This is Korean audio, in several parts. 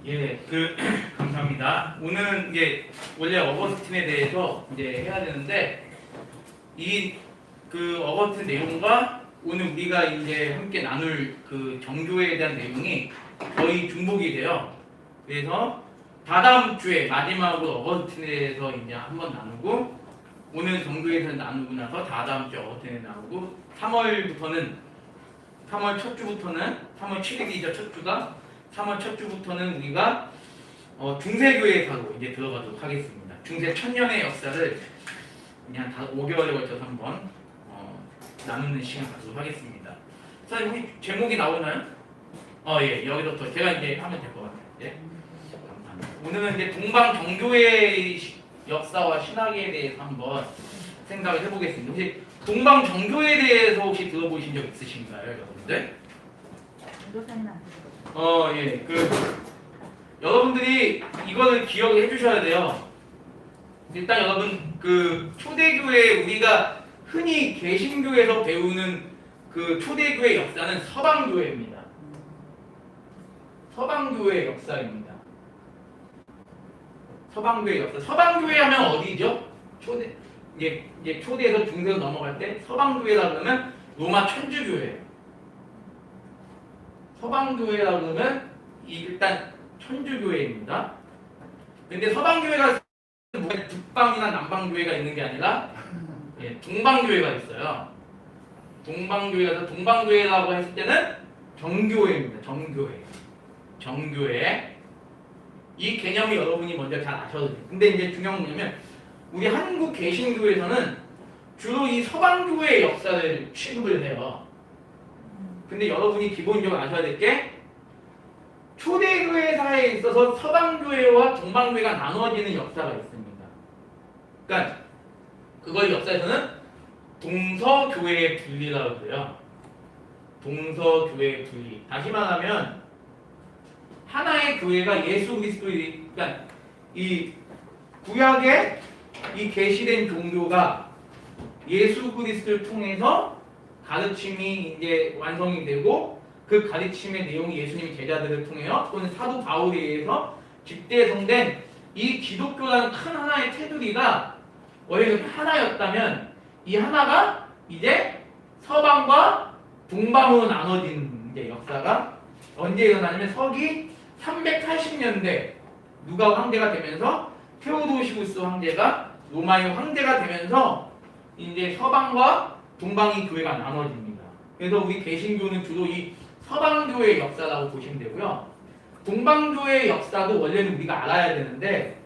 예, 감사합니다. 오늘은 이제 원래 어거스틴에 대해서 이제 해야 되는데 어거스틴 내용과 오늘 우리가 이제 함께 나눌 그 정교회에 대한 내용이 거의 중복이 돼요. 그래서 다다음 주에 마지막으로 어거스틴에 대해서 이제 한번 나누고 오늘 정교회에서 나누고 나서 다다음 주에 어거스틴에 나누고 3월 첫 주부터는 3월 7일이죠, 첫 주가. 3월 첫 주부터는 우리가 중세교회사로 이제 들어가도록 하겠습니다. 중세 천년의 역사를 그냥 5개월에 걸쳐서 한번 나누는 시간 갖도록 하겠습니다. 선생님 혹시 제목이 나오나요? 예, 여기서부터 제가 이제 하면 될 것 같아요. 예, 감사합니다. 오늘은 이제 동방정교회의 역사와 신학에 대해서 한번 생각을 해보겠습니다. 혹시 동방정교회에 대해서 혹시 들어보신 적 있으신가요, 여러분들? 전도사님 안 되시거든요. 예. 여러분들이 이거는 기억을 해주셔야 돼요. 일단 여러분, 초대교회, 우리가 흔히 개신교에서 배우는 그 초대교회 역사는 서방교회입니다. 서방교회 역사입니다. 서방교회 역사. 서방교회 하면 어디죠? 이제 초대에서 중세로 넘어갈 때 서방교회라 그러면 로마 천주교회예요. 서방교회라 그러면 일단 천주교회입니다. 근데 서방교회가 북방이나 남방교회가 있는 게 아니라 동방교회가 있어요. 동방교회라고 했을 때는 정교회입니다. 정교회. 이 개념이 여러분이 먼저 잘 아셔도 돼요. 근데 이제 중요한 건 뭐냐면 우리 한국 개신교에서는 주로 이 서방교회의 역사를 취급을 해요. 근데 여러분이 기본적으로 아셔야 될 게 초대교회사에 있어서 서방교회와 동방교회가 나누어지는 역사가 있습니다. 그러니까 그걸 역사에서는 동서교회의 분리라고 해요. 동서교회의 분리. 다시 말하면 하나의 교회가 예수 그리스도의, 그러니까 이 구약의 이 계시된 종교가 예수 그리스도를 통해서 가르침이 이제 완성이 되고 그 가르침의 내용이 예수님의 제자들을 통해요 또는 사도 바울에 의해서 집대성된 이 기독교라는 큰 하나의 테두리가 원래 하나였다면 이 하나가 이제 서방과 동방으로 나눠진 이제 역사가 언제 일어나냐면 서기 380년대 누가 황제가 되면서 테오도시우스 황제가 로마의 황제가 되면서 이제 서방과 동방이 교회가 나눠집니다. 그래서 우리 개신교는 주로 이 서방교회의 역사라고 보시면 되고요. 동방교회의 역사도 원래는 우리가 알아야 되는데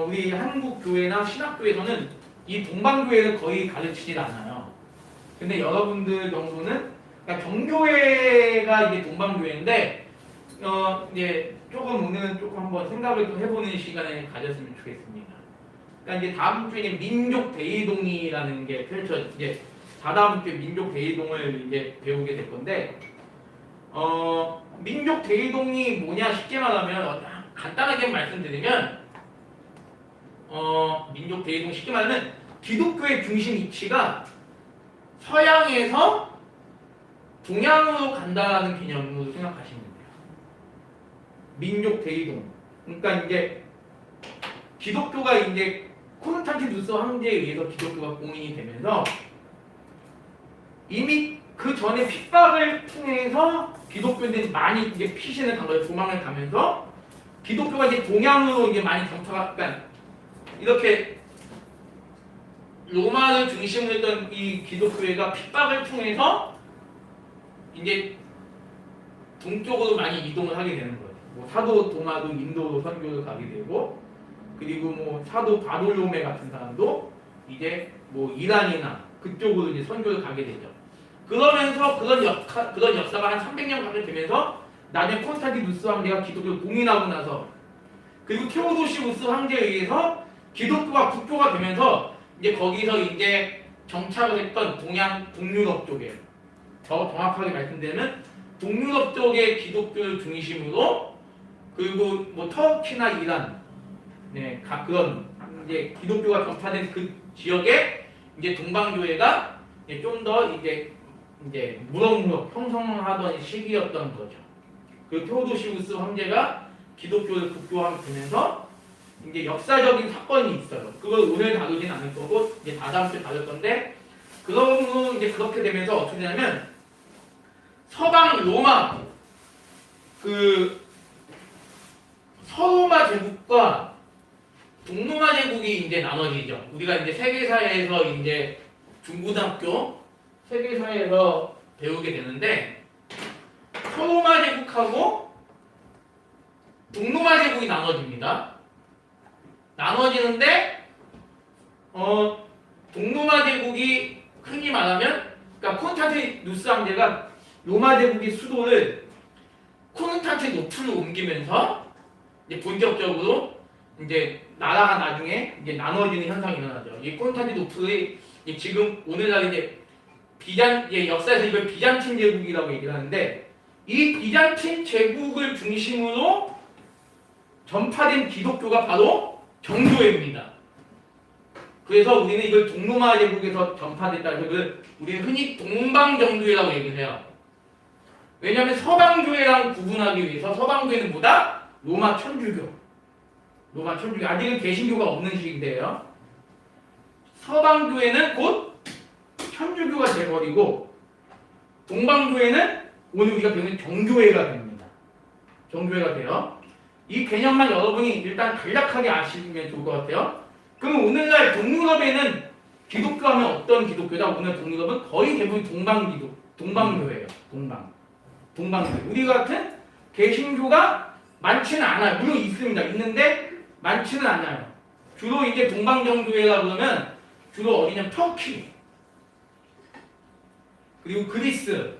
우리 한국교회나 신학교에서는 이 동방교회를 거의 가르치질 않아요. 근데 여러분들 정도는 그러니까 정교회가 이제 동방교회인데 이제 오늘은 조금 한번 생각을 좀 해보는 시간을 가졌으면 좋겠습니다. 그러니까 이제 다음 주에 민족 대이동이라는 게 이제 다다음 주에 민족 대이동을 이제 배우게 될 건데 민족 대이동이 뭐냐 쉽게 말하면 간단하게 말씀드리면 민족 대이동 쉽게 말하면 기독교의 중심 위치가 서양에서 동양으로 간다는 개념으로 생각하시면 돼요. 민족 대이동. 그러니까 이제 기독교가 이제 콘스탄티누스 황제에 의해서 기독교가 공인이 되면서 이미 그 전에 핍박을 통해서 기독교인들이 많이 이제 피신을 간 거예요. 도망을 가면서 기독교가 이제 동양으로 이제 많이 정착한, 그러니까 이렇게 로마를 중심으로 했던 이 기독교회가 핍박을 통해서 이제 동쪽으로 많이 이동을 하게 되는 거예요. 뭐 사도 도마도 인도로 선교를 가게 되고 그리고 뭐 사도 바돌로메 같은 사람도 이제 뭐 이란이나 그쪽으로 이제 선교를 가게 되죠. 그러면서 그런 역사가 한 300년 가게 되면서 나중에 콘스탄티누스 황제가 기독교를 봉인하고 나서 그리고 테오도시우스 황제에 의해서 기독교가 국교가 되면서 이제 거기서 이제 정착을 했던 동유럽 쪽에 더 정확하게 말씀드리면 동유럽 쪽의 기독교를 중심으로 그리고 뭐 터키나 이란 그런 이제 기독교가 전파된 그 지역에 이제 동방교회가 좀 더 이제 무럭무럭 형성하던 시기였던 거죠. 그 테오도시우스 황제가 기독교를 국교화되면서 이제 역사적인 사건이 있어요. 그걸 오늘 다루진 않을 거고 이제 다다음 주에 다룰 건데 그러고 이제 그렇게 되면서 어떻게 되냐면 서방 로마 그 서로마 제국과 동로마 제국이 이제 나눠지죠. 우리가 이제 세계사에서 이제 중고등학교 세계사에서 배우게 되는데 서로마 제국하고 동로마 제국이 나눠집니다. 나눠지는데 동로마 제국이 흔히 말하면 그러니까 콘스탄티누스 황제가 로마 제국의 수도를 콘스탄티노플로 옮기면서 이제 본격적으로 이제 나라가 나중에 이제 나눠지는 현상이 일어나죠. 이 콘스탄티노플이 지금 오늘날 이제 역사에서 이걸 비잔틴 제국이라고 얘기를 하는데 이 비잔틴 제국을 중심으로 전파된 기독교가 바로 정교회입니다. 그래서 우리는 이걸 동로마 제국에서 전파됐다 해서 우리는 흔히 동방정교회라고 얘기를 해요. 왜냐하면 서방교회랑 구분하기 위해서 서방교회는 뭐다? 로마 천주교. 아직은 개신교가 없는 시기인데요. 서방교회는 곧 천주교가 돼버리고 동방교회는 오늘 우리가 배우는 정교회가 됩니다. 정교회가 돼요. 이 개념만 여러분이 일단 간략하게 아시면 좋을 것 같아요. 그러면 오늘날 동유럽에는 기독교 하면 어떤 기독교다? 오늘 동유럽은 거의 대부분 동방교회예요. 동방교회. 우리 같은 개신교가 많지는 않아요. 물론 있습니다. 있는데 많지는 않아요. 주로 이제 동방정교회라 그러면 주로 어디냐면 터키 그리고 그리스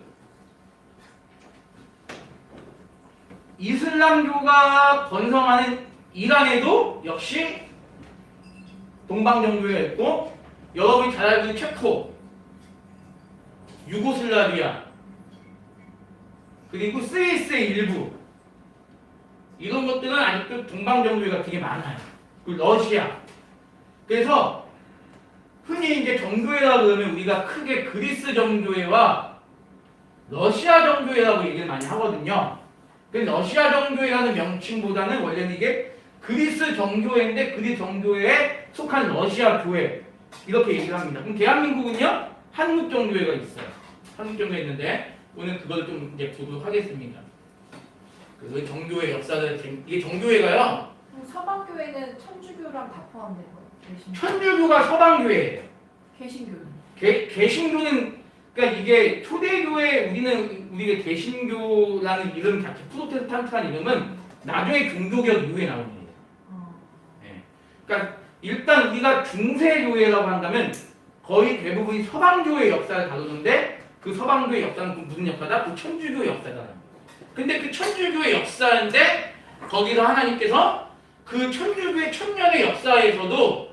이슬람교가 번성하는 이란에도 역시 동방정교회가 있고 여러분이 잘 알고 있는 체코 유고슬라비아 그리고 스위스의 일부 이런 것들은 아직도 동방정교회가 되게 많아요. 그리고 러시아. 그래서 흔히 이제 정교회라 그러면 우리가 크게 그리스 정교회와 러시아 정교회라고 얘기를 많이 하거든요. 근데 러시아 정교회라는 명칭보다는 원래는 이게 그리스 정교회인데 그리스 정교회에 속한 러시아 교회 이렇게 얘기를 합니다. 그럼 대한민국은요 한국 정교회가 있어요. 한국 정교회 있는데 오늘 그걸 좀 이제 보도록 하겠습니다. 그 정교회 역사를 이게 정교회가요. 서방교회는 천주교랑 다 포함된 거예요? 천주교가 서방교회예요. 개신교는? 개신교는 그러니까 이게 초대교회 우리가 개신교라는 이름 자체 프로테스탄트라는 이름은 나중에 종교개혁 이후에 나온 일이에요. 네. 그러니까 일단 우리가 중세교회라고 한다면 거의 대부분이 서방교회 역사를 다루는데 그 서방교회 역사는 무슨 역사다? 그 천주교 역사다. 근데 그 천주교의 역사인데 거기서 하나님께서 그 천주교의 천년의 역사에서도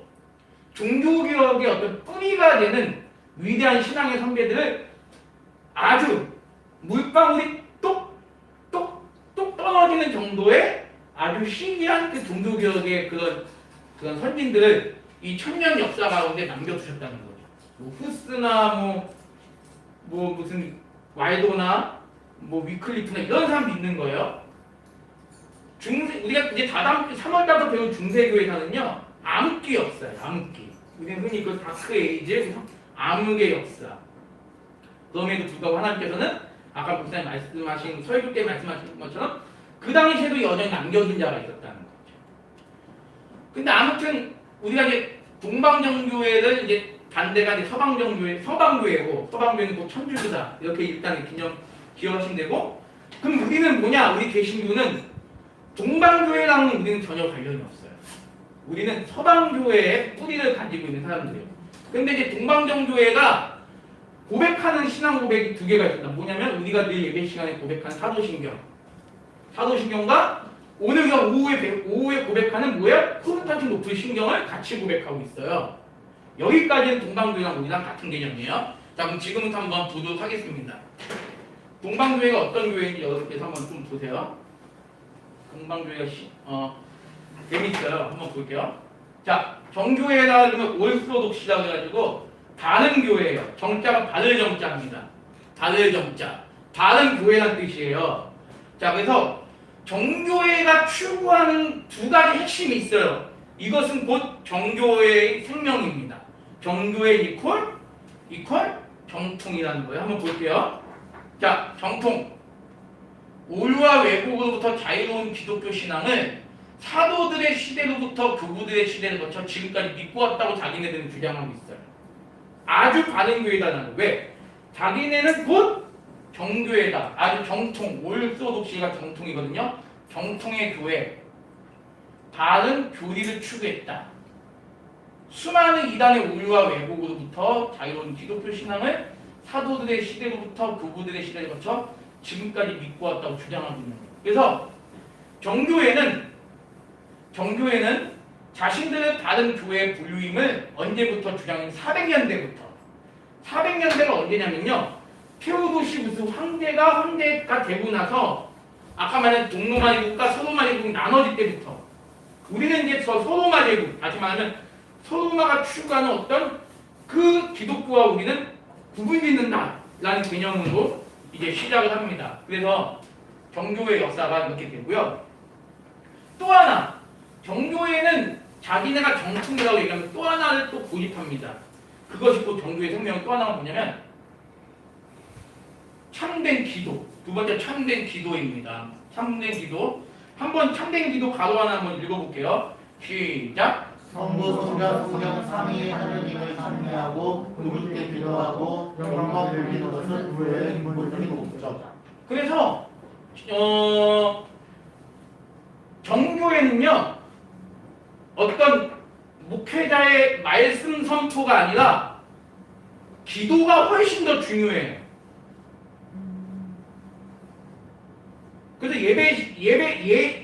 종교개혁의 어떤 뿌리가 되는 위대한 신앙의 선배들을 아주 물방울이 똑 떨어지는 정도의 아주 신기한 그 종교개혁의 그런 선진들을 이 천년 역사 가운데 남겨두셨다는 거죠. 뭐 후스나 뭐 무슨 왈도나 뭐 위클리프나 이런 사람도 있는 거예요. 우리가 이제 다다음 3월달부터 배운 중세교회사는요 암흑기 역사예요. 암흑기. 우리는 흔히 그 다크 에이지, 암흑의 역사. 그럼에도 불구하고 하나님께서는 아까 목사님 말씀하신 설교 때 말씀하신 것처럼 그 당시에도 여전히 남겨진 자가 있었다는 거죠. 근데 아무튼 우리가 이제 동방정교회를 이제 반대가 이제 서방교회고 서방교회는 곧 천주교다 이렇게 일단 기억하시면 되고 그럼 우리는 뭐냐? 우리 개신교는 동방교회랑은 우리는 전혀 관련이 없어요. 우리는 서방교회의 뿌리를 가지고 있는 사람들이에요. 근데 이제 동방정교회가 고백하는 신앙 고백이 두 개가 있습니다. 뭐냐면 우리가 늘 예배 시간에 고백한 사도신경과 오늘 우리가 오후에 고백하는 뭐예요? 콘스탄티노플 신경을 같이 고백하고 있어요. 여기까지는 동방교회랑 우리랑 같은 개념이에요. 자 그럼 지금부터 한번 보도록 하겠습니다. 동방교회가 어떤 교회인지 여러분께서 한번 좀 보세요. 동방교회가 재밌어요. 한번 볼게요. 자, 정교회라 그러면 올소독시라고 해가지고 바른 교회예요. 정자가 바를 정자입니다. 바를 정자. 바른 교회란 뜻이에요. 자, 그래서 정교회가 추구하는 두 가지 핵심이 있어요. 이것은 곧 정교회의 생명입니다. 정교회 이퀄 정통이라는 거예요. 한번 볼게요. 자, 정통. 오류와 왜곡으로부터 자유로운 기독교 신앙을 사도들의 시대로부터 교부들의 시대를 거쳐 지금까지 믿고 왔다고 자기네들은 주장하고 있어요. 아주 바른 교회다는 거. 왜? 자기네는 곧 정교회다. 아주 정통. 올소독시가 정통이거든요. 정통의 교회. 바른 교리를 추구했다. 수많은 이단의 오류와 왜곡으로부터 자유로운 기독교 신앙을 사도들의 시대로부터 교부들의 시대를 거쳐 지금까지 믿고 왔다고 주장하고 있는 거예요. 그래서 정교회는 자신들의 다른 교회의 분류임을 언제부터 주장한 400년대부터. 400년대가 언제냐면요. 테오도시우스 황제가 되고 나서 아까 말한 동로마 제국과 서로마 제국이 나눠질 때부터 우리는 이제 서로마 제국, 다시 말하면 서로마가 추구하는 어떤 그 기독교와 우리는 구분짓는다라는 개념으로 이제 시작을 합니다. 그래서 정교회 역사가 이렇게 되고요. 또 하나, 정교회는 자기네가 정통이라고 얘기하면 또 하나를 또 고집합니다. 그것이 곧 정교회 생명의 또 하나가 뭐냐면 참된 기도. 두 번째 참된 기도입니다. 참된 기도. 한번 참된 기도 가로 하나 한번 읽어볼게요. 시작. 성부 성자 성령 삼위의 하느님을 찬미하고 그분께 기도하고 영광 돌리는 것은 우리의 근본적인 목적. 그래서 정교회는요 어떤 목회자의 말씀 선포가 아니라 기도가 훨씬 더 중요해요. 그래서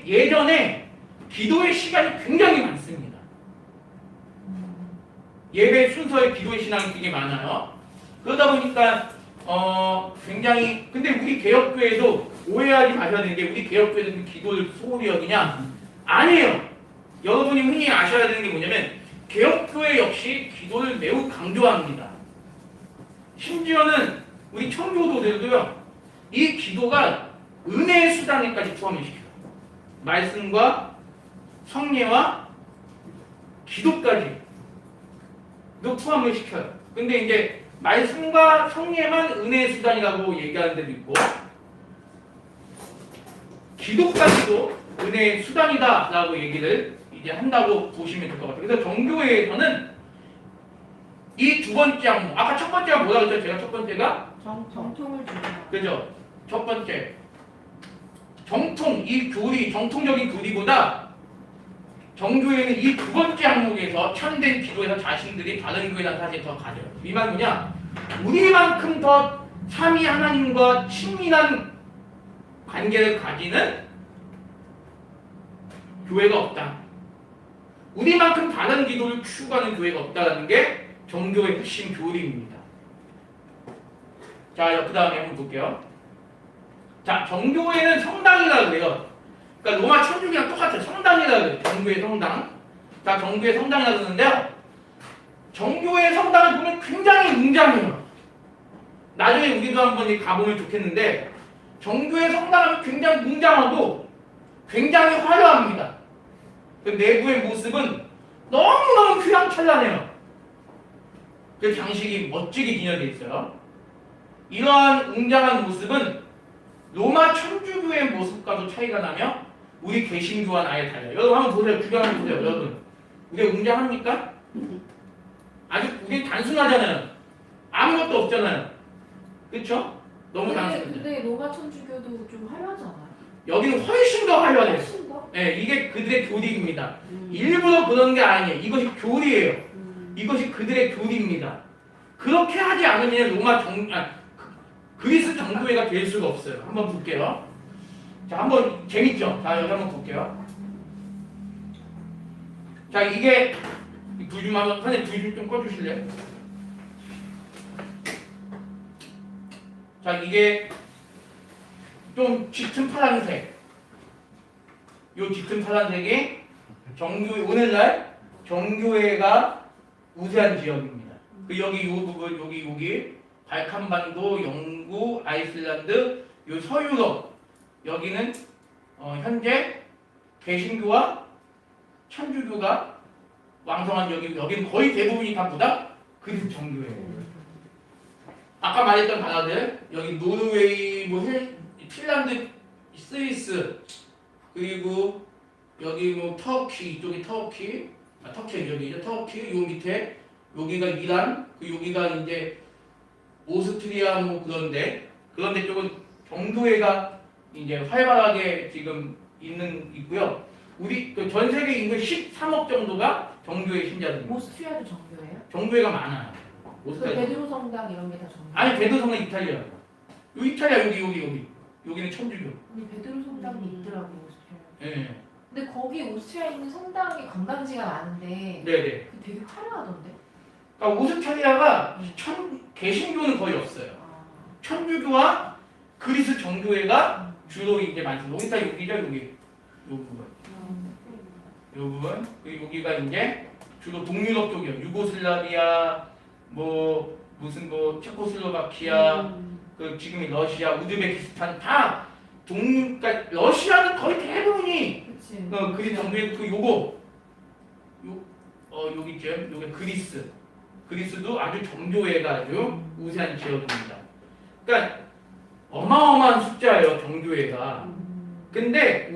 예전에 기도의 시간이 굉장히 많습니다. 예배 순서에 기도의 시간이 되게 많아요. 그러다 보니까 굉장히 근데 우리 개혁교회도 오해하지 마셔야 되는 게 우리 개혁교회는 기도를 소홀히 여기냐? 아니에요. 여러분이 흔히 아셔야 되는 게 뭐냐면 개혁교회 역시 기도를 매우 강조합니다. 심지어는 우리 청교도들도요. 이 기도가 은혜의 수단에까지 포함을 시켜요. 말씀과 성례와 기도까지 도 포함을 시켜요. 근데 이제 말씀과 성례만 은혜의 수단이라고 얘기하는 데도 있고 기도까지도 은혜의 수단이다라고 얘기를 이제 한다고 보시면 될 것 같아요. 그래서 정교회에서는 이 두 번째 항목, 아까 첫 번째가 뭐라고 했죠? 제가 첫 번째가 정통을 주죠. 그죠? 첫 번째 정통, 이 교리, 정통적인 교리보다 정교회는 이 두 번째 항목에서 참된 기도에서 자신들이 다른 교회라는 사실을 더 가져요. 이 말 뭐냐? 우리만큼 더 삼위 하나님과 친밀한 관계를 가지는 교회가 없다. 우리만큼 다른 기도를 추구하는 교회가 없다는 게 정교의 핵심 교리입니다. 자, 그 다음에 한번 볼게요. 자, 정교회는 성당이라고 그래요. 그러니까 로마 천주교랑 똑같아요. 성당이라고 그래요. 정교회 성당. 자, 정교회 성당이라고 그러는데요. 정교회 성당을 보면 굉장히 웅장해요. 나중에 우리도 한번 가보면 좋겠는데 정교회 성당은 굉장히 웅장하고 굉장히 화려합니다. 그 내부의 모습은 너무너무 휘황찬란해요. 그 장식이 멋지게 기념되어 있어요. 이러한 웅장한 모습은 로마 천주교의 모습과도 차이가 나며 우리 개신교와는 아예 달라요. 여러분 한번 보세요. 주변 한번 보세요. 여러분. 우리가 웅장합니까? 아주 우리 단순하잖아요. 아무것도 없잖아요. 그렇죠? 너무 단순해요. 근데 로마 천주교도 좀 화려하잖아요. 여기는 훨씬 더 화려해요. 훨씬 더? 네, 이게 그들의 교리입니다. 일부러 그런 게 아니에요. 이것이 교리예요. 이것이 그들의 교리입니다. 그렇게 하지 않으면 그리스 정교회가 될 수가 없어요. 한번 볼게요. 자, 한번 재밌죠? 자, 여기 한번 볼게요. 자, 이게 불 좀 한번 선생님 불 좀 꺼주실래요? 자, 이게 좀 짙은 파란색. 요 짙은 파란색이 정교회 오늘날 정교회가 우세한 지역입니다. 그 여기 요 부분 여기 발칸반도, 영국, 아이슬란드, 요 서유럽 여기는 현재 개신교와 천주교가 왕성한 여기는 거의 대부분이 다 뭐다? 그리스 정교회예요. 아까 말했던 나라들 여기 노르웨이, 뭐 핀란드, 스위스 그리고 여기 뭐 터키 이쪽이 터키 여기죠. 터키 요 밑에 여기가 이란 그 여기가 이제 오스트리아 뭐 그런데 쪽은 정교회가 이제 활발하게 지금 있고요. 우리 그 전 세계 인구 13억 정도가 정교회 신자들입니다. 오스트리아도 정교예요? 정교회가 많아요. 그 오스트리아. 베드로 성당 이런 게 다 정교. 아니 베드로 성당 이탈리아. 이탈리아 여기는 천주교. 근데 베드로 성당이 있더라고요 오스트리아. 예. 근데 거기 오스트리아에 있는 성당이 관광지가 많은데 네네. 그 되게 화려하던데. 그러니까 오스트리아가 개신교는 거의 없어요. 아. 천주교와 그리스 정교회가 주로 이제 많습니다. 오스트리아 여기죠 요 부분. 요 부분. 그리고 여기가 이제 주로 동유럽 쪽이요. 유고슬라비아 뭐 무슨 뭐 체코슬로바키아 그 지금의 러시아, 우즈베키스탄 다 그러니까 러시아는 거의 대부분이 그치. 그리스 정교회 그 여기 있죠. 요게 그리스도 아주 정교회가 아주 우세한 지역입니다. 그러니까 어마어마한 숫자예요 정교회가. 근데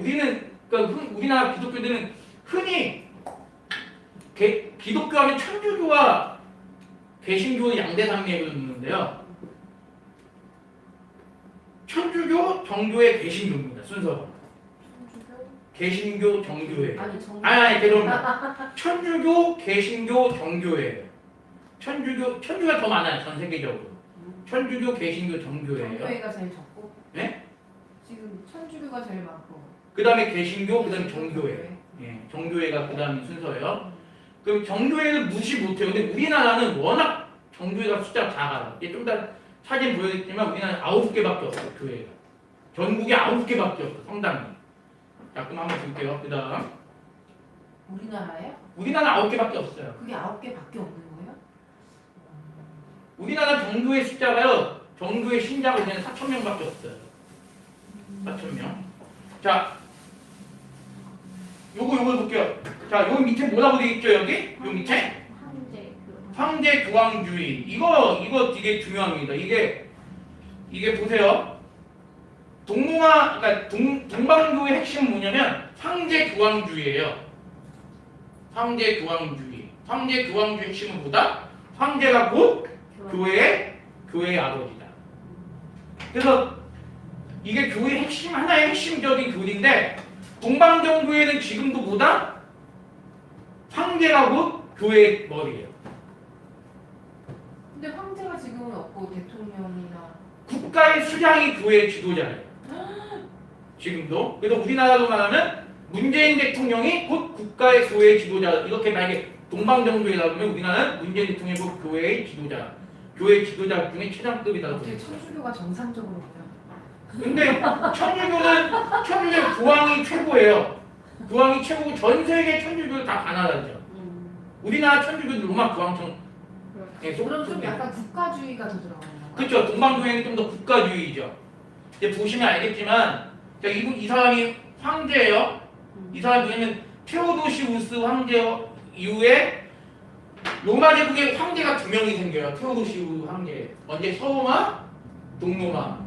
그러니까 우리나라 기독교들은 흔히 기독교하면 천주교와 개신교 양대산맥을 놓는데요. 천주교, 정교회, 개신교입니다. 순서가. 개신교, 정교회. 아니 정. 아니 죄송합니다. 천주교, 개신교, 정교회예요. 천주가 더 많아요. 전 세계적으로. 천주교, 개신교, 정교회예요. 정교회가 제일 적고. 네? 지금 천주교가 제일 많고. 그 다음에 개신교, 그 다음에 정교회. 예, 정교회가 그 다음 순서예요. 그럼 정교회는 무시 못해요. 근데 우리나라는 워낙 정교회가 숫자가 작아요. 이게 좀 더 사진 보여드렸지만 우리나라는 9개밖에 없어요. 교회가. 전국에 9개밖에 없어요. 성당이. 자, 그럼 한번 볼게요. 그 다음. 우리나라에? 우리나라 9개밖에 없어요. 그게 9개밖에 없는 거예요? 우리나라 정교회 숫자가요. 정교회 신자가 그냥 4,000명밖에 없어요. 4,000명. 자, 요거 볼게요. 자, 요 밑에 뭐라고 되어 있죠, 여기? 요 밑에? 황제 교황주의. 이거 되게 중요합니다. 이게 보세요. 그러니까 동방교의 핵심은 뭐냐면 황제 교황주의예요. 황제 교황주의 핵심은 뭐다? 황제가 곧 교회의 아버지다. 그래서 이게 교회의 하나의 핵심적인 교리인데 동방정교회는 지금도 뭐다? 황제가 곧 교회의 머리예요. 근데 황제가 지금은 없고 대통령이나 국가의 수장이 교회의 지도자예요. 지금도. 그래서 우리나라로 말하면 문재인 대통령이 곧 국가의 교회의 지도자. 이렇게 만약에 동방정교회라고 하면 우리나라는 문재인 대통령이 곧 교회의 지도자. 교회 지도자 중에 최상급이다. 어떻게 천주교가 정상적으로 보여? 근데 천주교 교황이 최고예요. 교황이 최고고 전 세계 천주교를 다 가나다죠. 우리나라 천주교는 로마 교황청. 예, 그럼 좀 약간 국가주의가 더 들어가는 그렇죠. 동방교회는 좀 더 국가주의죠. 이제 보시면 알겠지만 이 사람이 황제예요. 이 사람이 뭐냐면 테오도시우스 황제 이후에 로마 제국에 황제가 2명이 생겨요. 테오도시우스 황제. 먼저 서로마, 동로마,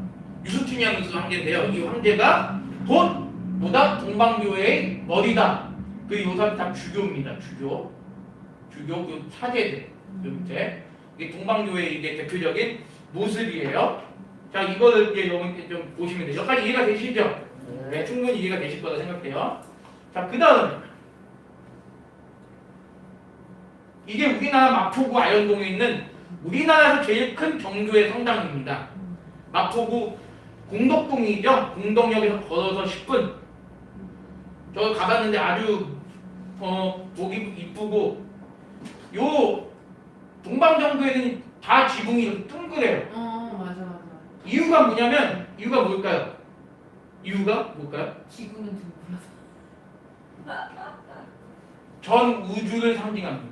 유스티니아누스 황제인데요. 이 황제가 곧 뭐다? 동방교회의 머리다. 이 사람 다 주교입니다. 주교 그 사제들. 그 밑에 이게 동방교회의 이게 대표적인 모습이에요. 자, 이거를 이제 여러분 좀 보시면 돼요. 여기까지 이해가 되시죠? 네, 충분히 이해가 되실 거라 생각돼요. 자, 그 다음 이게 우리나라 마포구 아현동에 있는 우리나라에서 제일 큰 정교회 성당입니다. 마포구 공덕동이죠. 공덕역에서 걸어서 10분. 저 가봤는데 아주 보기 이쁘고 요 동방정교회는 다 지붕이 이렇게 둥그래요. 맞아. 이유가 뭐냐면 이유가 뭘까요? 지구는 둥글어서. 전 우주를 상징합니다.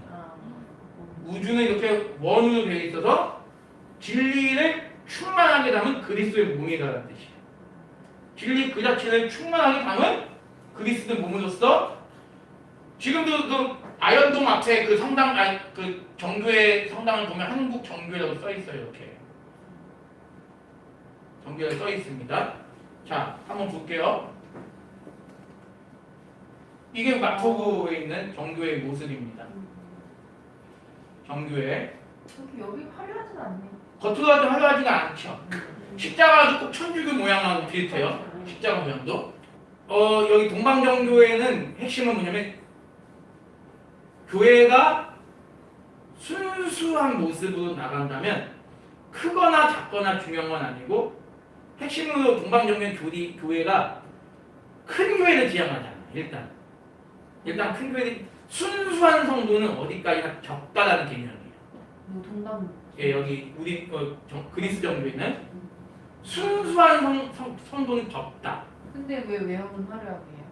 우주는 이렇게 원으로 되어 있어서 진리를 충만하게 담은 그리스도의 몸이라는 뜻이에요. 진리 그 자체를 충만하게 담은 그리스도의 몸으로서 지금도 그 아현동 앞에 그 성당 아니 그 정교회 성당을 보면 한국 정교회라고 써 있어요. 이렇게 정교회 써 있습니다. 자, 한번 볼게요. 이게 마포구에 있는 정교회 모습입니다. 정교회 여기 화려하진 않네요. 겉으로 좀 화려하지가 않죠. 십자가도 꼭 천주교 모양하고 비슷해요. 십자가 모양도. 여기 동방정교회는 핵심은 뭐냐면 교회가 순수한 모습으로 나간다면 크거나 작거나 중요한 건 아니고 핵심으로 동방정교회 교회가 큰 교회를 지향하잖아요. 일단 큰 교회는 순수한 성도는 어디까지나 적다라는 개념이에요. 뭐 동방. 예, 여기 우리 그리스 정교회는 순수한 성도는 적다. 근데 왜 외형은 화려하게 해요?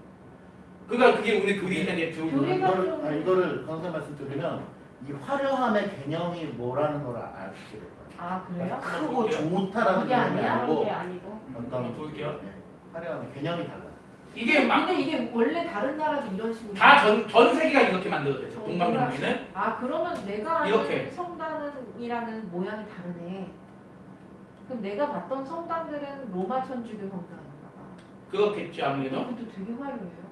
그러니까 그게 오늘 교리에 들어오는 교리가 이거를 선생님 말씀드리면 이 화려함의 개념이 뭐라는 걸 아시게 될 거예요. 아 그래요? 크고 좋다라는 그게 개념이 아니야? 아니고 그게 아니고. 한번 볼게요. 네, 화려함의 개념이 달라요. 이게 막 근데 이게 원래 다른 나라도 이런 식으로. 다 전 세계가 이렇게 만들어졌어요. 동방정교회는 아 그러면 내가 아는 이렇게. 성당이라는 모양이 다르네. 그럼 내가 봤던 성당들은 로마 천주교 성당인가 봐. 그렇겠죠 아무래도. 근데 되게 화려해요.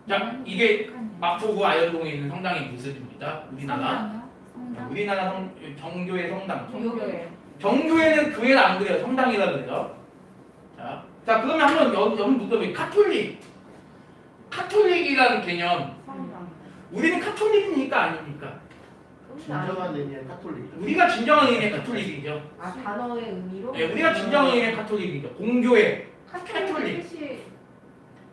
자, 이게 마포구 아현동에 있는 성당의 모습입니다. 우리나라 정교회 성당. 여기 정교회는 교회가 안 그래요. 성당이라 그래요. 자 그러면 한번 여기 묻어볼게요. 카톨릭이라는 개념. 성당. 우리는 카톨릭입니까 아닙니까? 진정한 의미의 카톨릭. 우리가 진정한 의미의 카톨릭이죠. 아 단어의 의미로? 네, 우리가 진정한 의미의 카톨릭이죠. 공교회, 카톨릭 뜻이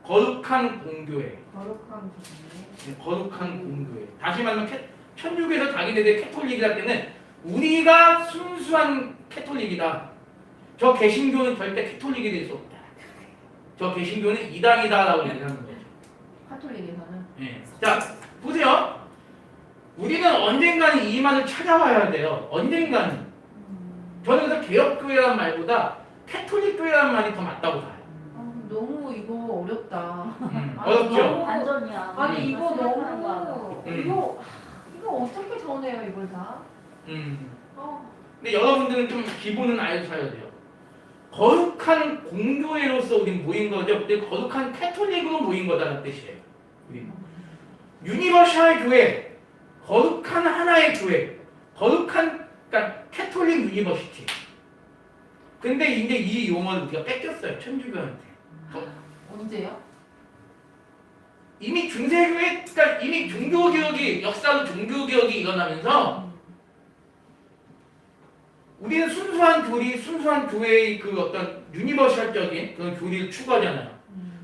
거룩한 공교회. 거룩한 교회. 거룩한 공교회. 다시 말하면 천주교에서 자기네들 캐톨릭이라 때는 우리가 순수한 캐톨릭이다. 저 개신교는 절대 캐톨릭이 될 수 없다. 저 개신교는 이단이다라고 얘기하는 거죠. 카톨릭에서는. 예. 자 보세요. 우리는 언젠가는 이 말을 찾아와야 돼요. 언젠가는. 저는 그래서 개혁교회란 말보다 캐톨릭교회란 말이 더 맞다고 봐요. 너무 이거 어렵다. 어렵죠? 너무 반전이야. 아니 이거 생각하는 거 너무 음. 이거 어떻게 전해요 이걸 다? 근데 여러분들은 좀 기본은 알셔야 돼요. 거룩한 공교회로서 우린 모인 거죠. 근데 거룩한 캐톨릭으로 모인 거다라는 뜻이에요. 우리는. 유니버셜 교회, 거룩한 하나의 교회, 거룩한 그러니까 캐톨릭 유니버시티. 근데 이제 이 용어를 우리가 뺏겼어요. 천주교한테. 언제요? 이미 중세교회, 그러니까 이미 종교개혁이 역사로 종교개혁이 일어나면서 우리는 순수한 교회의 그 어떤 유니버셜적인 그런 교리를 추구하잖아요.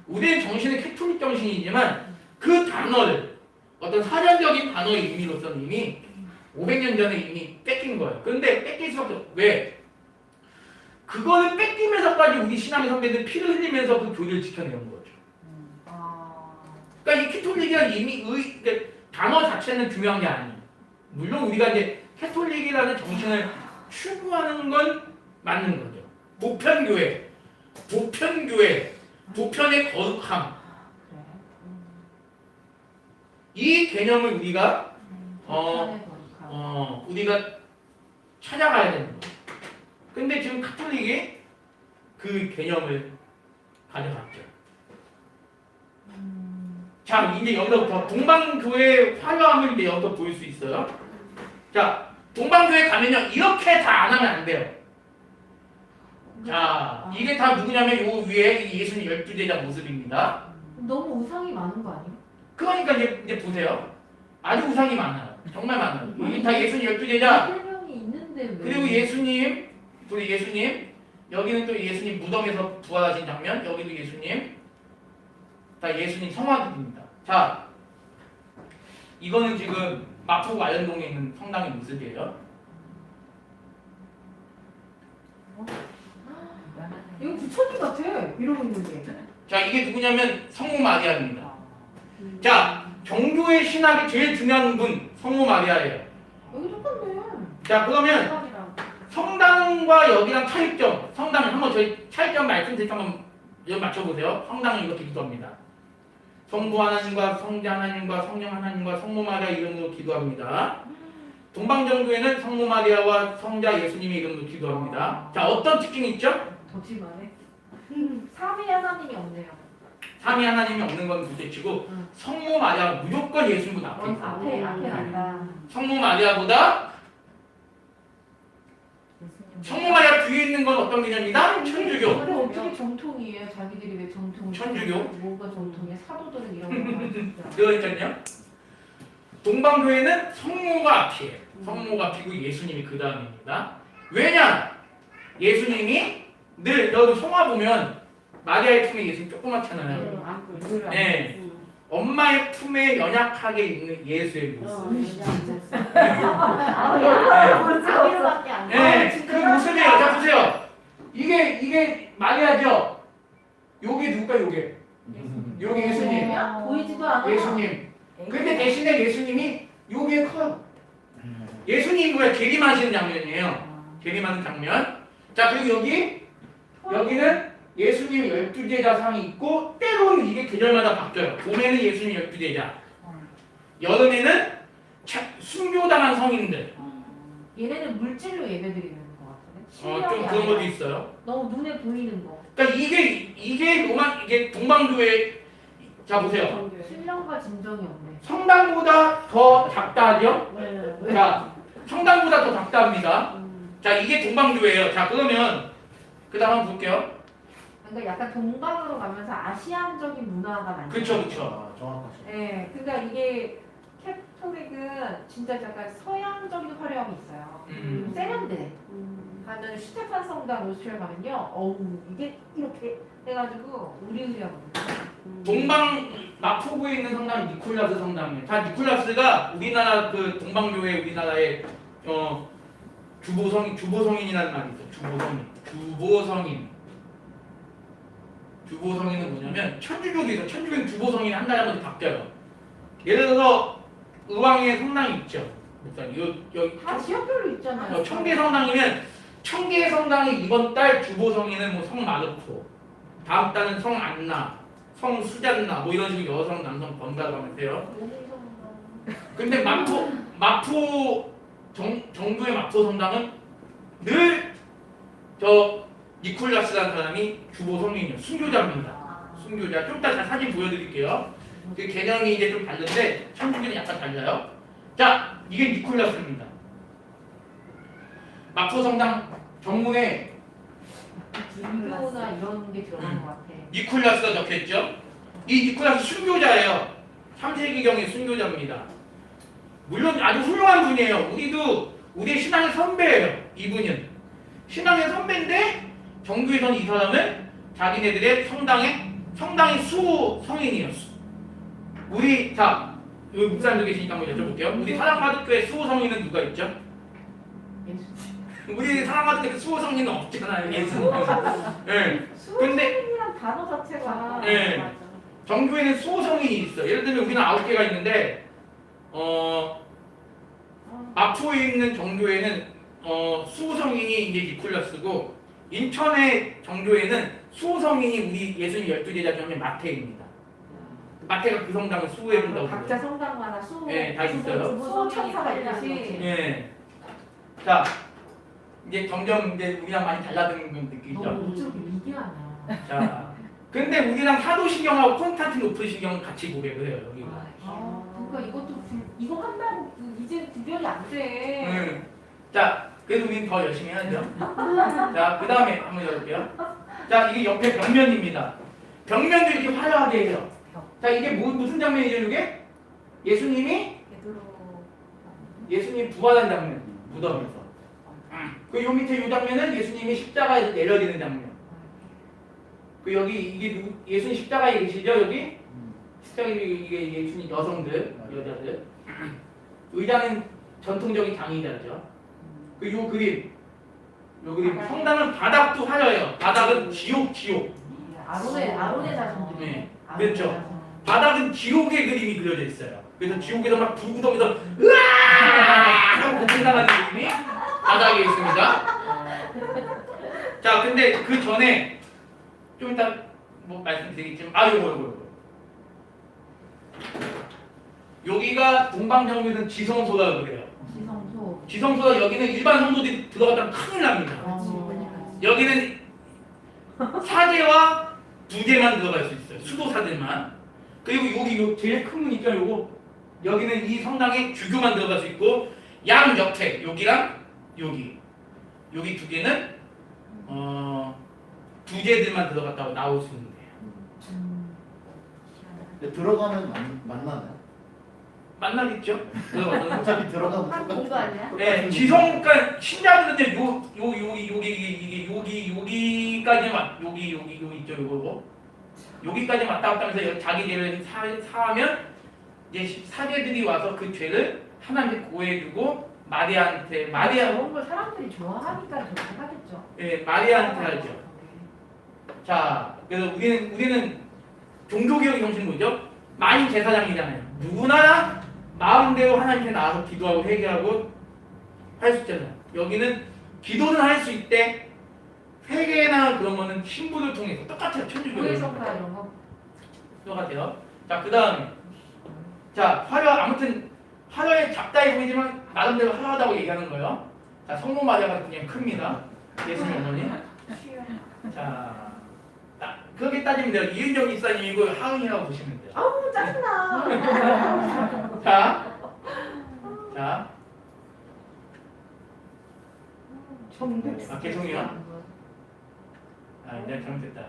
우리의 정신은 캐톨릭 정신이지만 그 단어를 어떤 사전적인 단어의 의미로서는 이미 500년 전에 이미 뺏긴 거예요. 그런데 뺏길 수밖에 없어요. 왜? 그거를 뺏기면서까지 우리 신앙의 선배들 피를 흘리면서 그 교리를 지켜내는 거죠. 그러니까 이 캐톨릭이라는 이미 그러니까 단어 자체는 중요한 게 아니에요. 물론 우리가 이제 캐톨릭이라는 정신을 추구하는 건 맞는 거죠. 보편교회, 보편의 거룩함. 이 개념을 우리가 우리가 찾아가야 되는 거예요. 근데 지금 카톨릭이 그 개념을 가져갔죠. 자, 이제 여기서부터 동방교회 화려함을 이제 여기서 보일 수 있어요. 자, 동방교회 가면요 이렇게 다 안 하면 안 돼요. 자, 이게 다 누구냐면 요 위에 예수님 12제자 모습입니다. 너무 우상이 많은 거 아니에요? 그러니까 이제 보세요. 아주 우상이 많아요. 정말 많아요. 이게 다 예수님 12제자. 설명이 있는데 왜? 그리고 예수님, 우리 예수님, 여기는 또 예수님 무덤에서 부활하신 장면, 여기도 예수님, 다 예수님 성화들입니다. 자, 이거는 지금 마포구 아현동에 있는 성당의 모습이에요. 이거 부처님 같아. 이러고 있는 게. 자, 이게 누구냐면 성모 마리아입니다. 자, 정교의 신학의 제일 중요한 분 성모 마리아예요. 여기 똑같네. 자, 그러면 성당과 여기랑 차이점, 성당 한번 저희 차이점 말씀드릴 때 한번 여기 맞춰보세요. 성당은 이렇게 기도합니다. 성부 하나님과 성자 하나님과 성령 하나님과 성모 마리아 이름으로 기도합니다. 동방정교회는 성모 마리아와 성자 예수님의 이름으로 기도합니다. 자, 어떤 특징이 있죠? 더 심하네. 삼위 하나님이 없네요. 삼위 하나님이 없는 건 둘째치고 응. 성모 마리아 무조건 예수님보다 앞에 있어요. 앞에 난다. 성모 마리아보다 성모 마리아 뒤에 있는 건 어떤 개념이다? 천주교. 근데 어떻게 정통이에요? 자기들이 왜 정통? 천주교? 뭐가 정통이야? 사도들은 이런 거 진짜. 그러니까요. 동방교회는 성모가 앞이에요. 성모가 앞이고 예수님이 그 다음입니다. 왜냐? 예수님이 늘 여기 성화 보면 마리아의 품에 예수님 조그맣잖아요. 네. 엄마의 품에 연약하게 있는 예수의 모습. 자기로밖에 안 돼. 네, 그 모습이에요. 자 보세요. 이게 마리아죠. 요게 누굴까 요게? 요게 예수님. 보이지도 않아. 예수님. 근데 대신에 예수님이 요게 커요. 예수님이 뭐야? 계림하시는 장면이에요. 계림하는 장면. 자 그리고 여기는 예수님 12제자 상이 있고 때로는 이게 계절마다 바뀌어요. 봄에는 예수님 12제자, 여름에는 순교당한 성인들. 얘네는 물질로 예배드리는 것 같은데. 좀 그런 것도 있어요. 너무 눈에 보이는 거. 그러니까 이게 동방교회. 자 보세요. 신령과 진정이 없네. 성당보다 더 작다죠? 자 성당보다 더 작다합니다. 자 이게 동방교회예요. 자 그러면 그 다음 한번 볼게요. 그러니까 약간 동방으로 가면서 아시안적인 문화가 많이. 그쵸. 아, 정확하시네. 네, 그러니까 이게 캐톨릭은 진짜 약간 서양적인 화려함이 있어요. 세련돼. 가면 슈테판 성당 로스트를 가면요, 어우 이게 이렇게 해가지고 우리우리하거든요. 동방 마포구에 있는 성당이 니콜라스 성당이에요. 자 니콜라스가 우리나라 그 동방교회 우리나라의 주보성인이라는 말이 있어요. 주보성인은 뭐냐면 천주교도 있어요. 천주교는 주보성인이 한 달에 한 번씩 바뀌어요. 예를 들어서 의왕에 성당이 있죠. 여기 다 지역별로 있잖아요. 청계 성당이면 청계 성당이 이번 달 주보성인은 뭐 성마르코, 다음 달은 성안나, 성수잔나 뭐 이런 식으로 여성 남성 번갈아 가면 돼요. 근데 정부의 마포 성당은 늘 저 니콜라스라는 사람이 주보성인이에요. 순교자입니다. 순교자. 좀 이따 사진 보여드릴게요. 그 개념이 이제 좀 다른데 천주교는 약간 달라요. 자, 이게 니콜라스입니다. 마포 성당 정문에 불교나 이런 게 들어간 것 같아. 니콜라스가 적혀있죠. 이 니콜라스 순교자예요. 3세기경의 순교자입니다. 물론 아주 훌륭한 분이에요. 우리의 신앙의 선배예요. 이분은 신앙의 선배인데 정교에서는 이 사람은 자기네들의 성당의 수호 성인이었어. 여기 목사님도 계시니까 한번 여쭤볼게요. 우리 사랑받을교회 수호 성인은 누가 있죠? 예수. 우리 사랑받을교회 수호 성인은 없잖아요. 예수. 네. 근데 수호성이란 단어 자체가. 네. 맞아. 정교에는 수호 성인이 있어. 예를 들면 우리는 9개가 있는데 마포에 있는 정교회는 수호 성인이 이제 니콜라스고 인천의 정교회는 수호 성인이 우리 예수님 12제자 중에 마태입니다. 마태가 그 성당을 수호해준다고. 각자 성당마다 수호. 네, 다 있어요. 수호 천사가 있듯이. 예. 자, 이제 점점 이제 우리랑 많이 달라지는 건 느끼죠. 너무 어쩜 미개하냐. 자, 근데 우리랑 사도신경하고 콘스탄티노플 신경은 같이 고백을 해요. 여기가. 그러니까 이거 한다고 이제 구별이 안 돼. 자, 그래도 우리는 더 열심히 해야죠. 자, 그 다음에 한번 열어볼게요. 자, 이게 옆에 벽면입니다. 벽면도 이렇게 화려하게 해요. 자, 이게 무슨 장면이죠, 이게? 예수님 부활한 장면, 무덤에서. 그 요 밑에 요 장면은 예수님이 십자가에서 내려지는 장면. 그 여기 이게 예수님 십자가에 계시죠, 여기? 십자가에 이게 예수님 여성들, 여자들. 의자는 전통적인 장의자죠. 그 요 그림, 성당은 바닥도 화려해요. 바닥은 지옥. 아론의 자손. 네, 그렇죠. 바닥은 지옥의 그림이 그려져 있어요. 그래서 지옥에서 막 불구덩이에서 으아 하고 고통당하는 그림이 바닥에 있습니다. 자, 근데 그 전에 좀 이따 뭐 말씀드리겠지만, 요거. 여기가 동방정교는 지성소라 그래요. 지성소. 지성소라 여기는 일반 성도들이 들어갔다면 큰일 납니다. 여기는 사제와 부제만 들어갈 수 있어요. 수도사들만. 그리고 여기 요 제일 큰 문 있죠, 요거. 여기는 이 성당에 주교만 들어갈 수 있고 양 옆에 여기랑 여기 두 개는 부제들만 들어갔다고 나올 수 있는 거예요. 근데 들어가면 만나나요? 만나겠죠? 들어가서. 어차피 들어가면 한 똑같은 공부 아니야? 네, 지성, 그러니까 신자들인데 여기까지만 여기 있죠, 요거. 여기까지 왔다 갔다 하면서 자기 죄를 사하면 이제 사제들이 와서 그 죄를 하나님께 고해주고 마리아한테 그런 걸 사람들이 좋아하니까 그렇게 하겠죠. 마리아한테 하죠. 자, 그래서 우리는 종교개혁의 정신은 뭐죠? 만인 제사장이잖아요. 누구나 마음대로 하나님께 나와서 기도하고 회개하고 할 수 있잖아요. 여기는 기도는 할 수 있대. 회개나 그런 거는 신부를 통해서 똑같아요. 천주교는 고해성사 이런 거. 똑같아요. 자, 그 다음에 자, 아무튼 화려해 작다해 보이지만 나름대로 화려하다고 얘기하는 거예요. 자, 성모 마리아가 그냥 큽니다. 예수님 어머니. 자, 그렇게 따지면 돼요. 이은정 이사님이고 하은이라고 보시면 돼요. 아우 짜증나. 자, 정백사. 개송이요? 내가 잘못했다.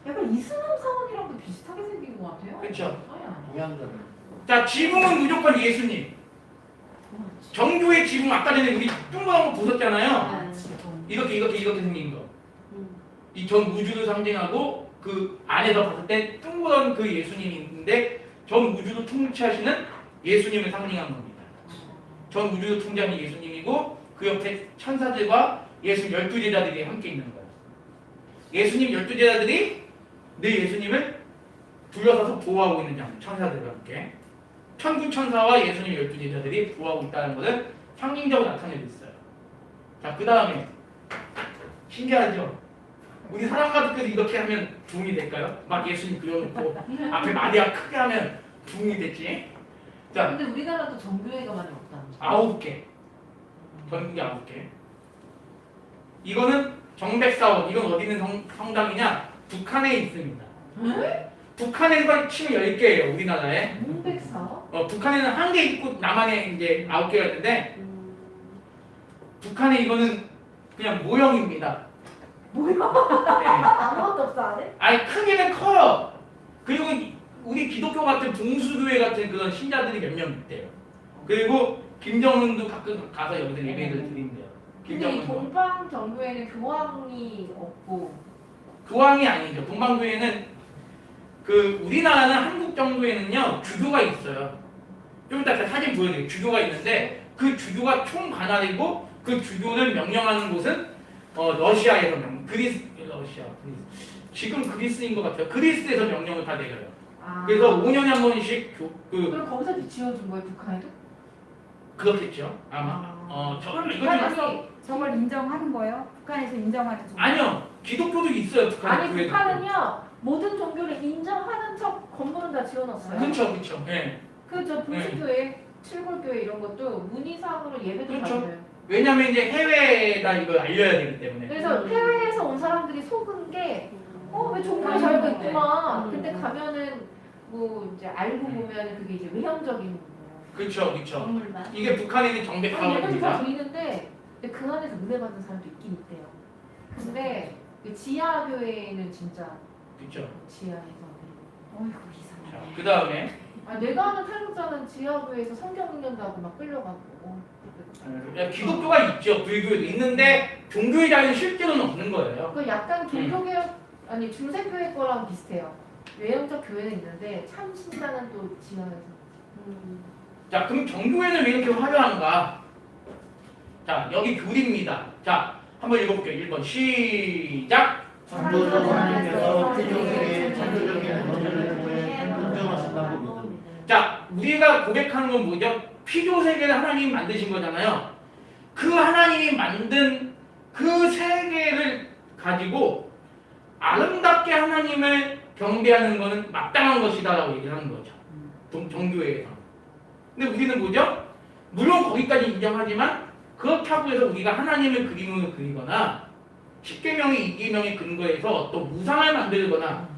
약간 이슬람 사원이랑도 비슷하게 생긴 것 같아요. 그렇죠. 동양적인. 자, 지붕은 무조건 예수님. 정교의 지붕 아까 전에 우리 뚱그런 거 보셨잖아요. 이렇게 생긴 거. 이 전 우주를 상징하고 그 안에서 봤을 때 둥그런 그 예수님이 있는데 전 우주를 통치하시는 예수님을 상징한 겁니다. 전 우주를 통치하는 예수님이고 그 옆에 천사들과 예수 12제자들이 함께 있는 거예요. 예수님 12제자들이 내 예수님을 둘러서서 보호하고 있는 장면, 천사들과 함께. 천군 천사와 예수님 12제자들이 보호하고 있다는 것을 상징적으로 나타내고 있어요. 자, 그 다음에 신기하죠? 우리 사람 가족들이 이렇게 하면 부흥이 될까요? 막 예수님 그려놓고 앞에 마리아 크게 하면 부흥이 됐지? 자, 근데 우리나라도 정교회가 많이 없다. 9개. 전국에 9개. 이거는 정백사원. 이건 어디 있는 성당이냐? 북한에 있습니다. 북한에서 치면 10개예요, 우리나라에. 문백사? 북한에는 1개 있고 남한에 이제 9개가 있는데 북한에 이거는 그냥 모형입니다. 뭐야? 네. 아무것도 없어 안에? 아니 크기는 커요. 그리고 우리 기독교 같은 동수교회 같은 그런 신자들이 몇 명 있대요. 그리고 김정은도 가끔 가서 여기서 예배를 드린대요. 근데 이 김정은도. 동방 정교회는 교황이 없고 교황이 아니죠. 동방교회는 그 우리나라는 한국 정도에는요 주교가 있어요. 좀 이따 제가 사진 보여드릴게요. 주교가 있는데 그 주교가 총관할이고 그 주교를 명령하는 곳은 러시아에서 그리스. 지금 그리스인 것 같아요. 그리스에서 명령을 다 내려요. 그래서 5년에 한 번씩 그럼 거기서 지어준 거예요 북한에도? 그렇겠죠. 아마. 그럼 이거 좀 북한에서 저걸 인정하는 거예요? 북한에서 인정하는 종 아니요. 기독교도 있어요. 북한에. 아니 북한은요 모든 종교를 인정하는 척 건물은 다 지어놨어요. 그렇죠. 예. 그저 동시교회, 칠골교회 이런 것도 문의사항으로 예배도 그렇죠. 받아요. 왜냐면 이제 해외에다 이걸 알려야 되기 때문에. 그래서 해외에서 온 사람들이 속은 게 왜 종교에 잘 알고 있구만. 근데 가면은 뭐 이제 알고 보면 그게 이제 외형적인 그렇죠. 건물만. 이게 북한에 있는 예배도 다 정백사원입니다. 보이는데 근데 그 안에서 은혜 받는 사람도 있긴 있대요. 근데 그 지하 교회는 진짜 그렇죠. 지하에서 어이구 이상해. 자, 그 다음에 내가 아는 탈북자는 지하 교회에서 성경 읽는다고 막 끌려가고. 기독교가 있죠. 불교도 있는데 종교의 자유는 실제로는 없는 거예요. 그 약간 종교개혁 아니 중세교회 거랑 비슷해요. 외형적 교회는 있는데 참 신자는 또 지하에서. 자, 그럼 정교회는 왜 이렇게 화려한가? 자, 여기 교리입니다. 자, 한번 읽어볼게요. 1번 시작. 창조주 하나님께서 피조세계의 창조적인 원리를 통해 인정하신다고 믿음. 자, 우리가 고백하는 건 뭐죠? 피조 세계를 하나님이 만드신 거잖아요. 그 하나님이 만든 그 세 개를 가지고 아름답게 하나님을 경배하는 것은 마땅한 것이다라고 얘기를 하는 거죠. 정교회에서. 근데 우리는 뭐죠? 물론 거기까지 인정하지만 그렇다고 해서 우리가 하나님을 그림으로 그리거나 십계명의 이계명의 근거에서 어떤 우상을 만들거나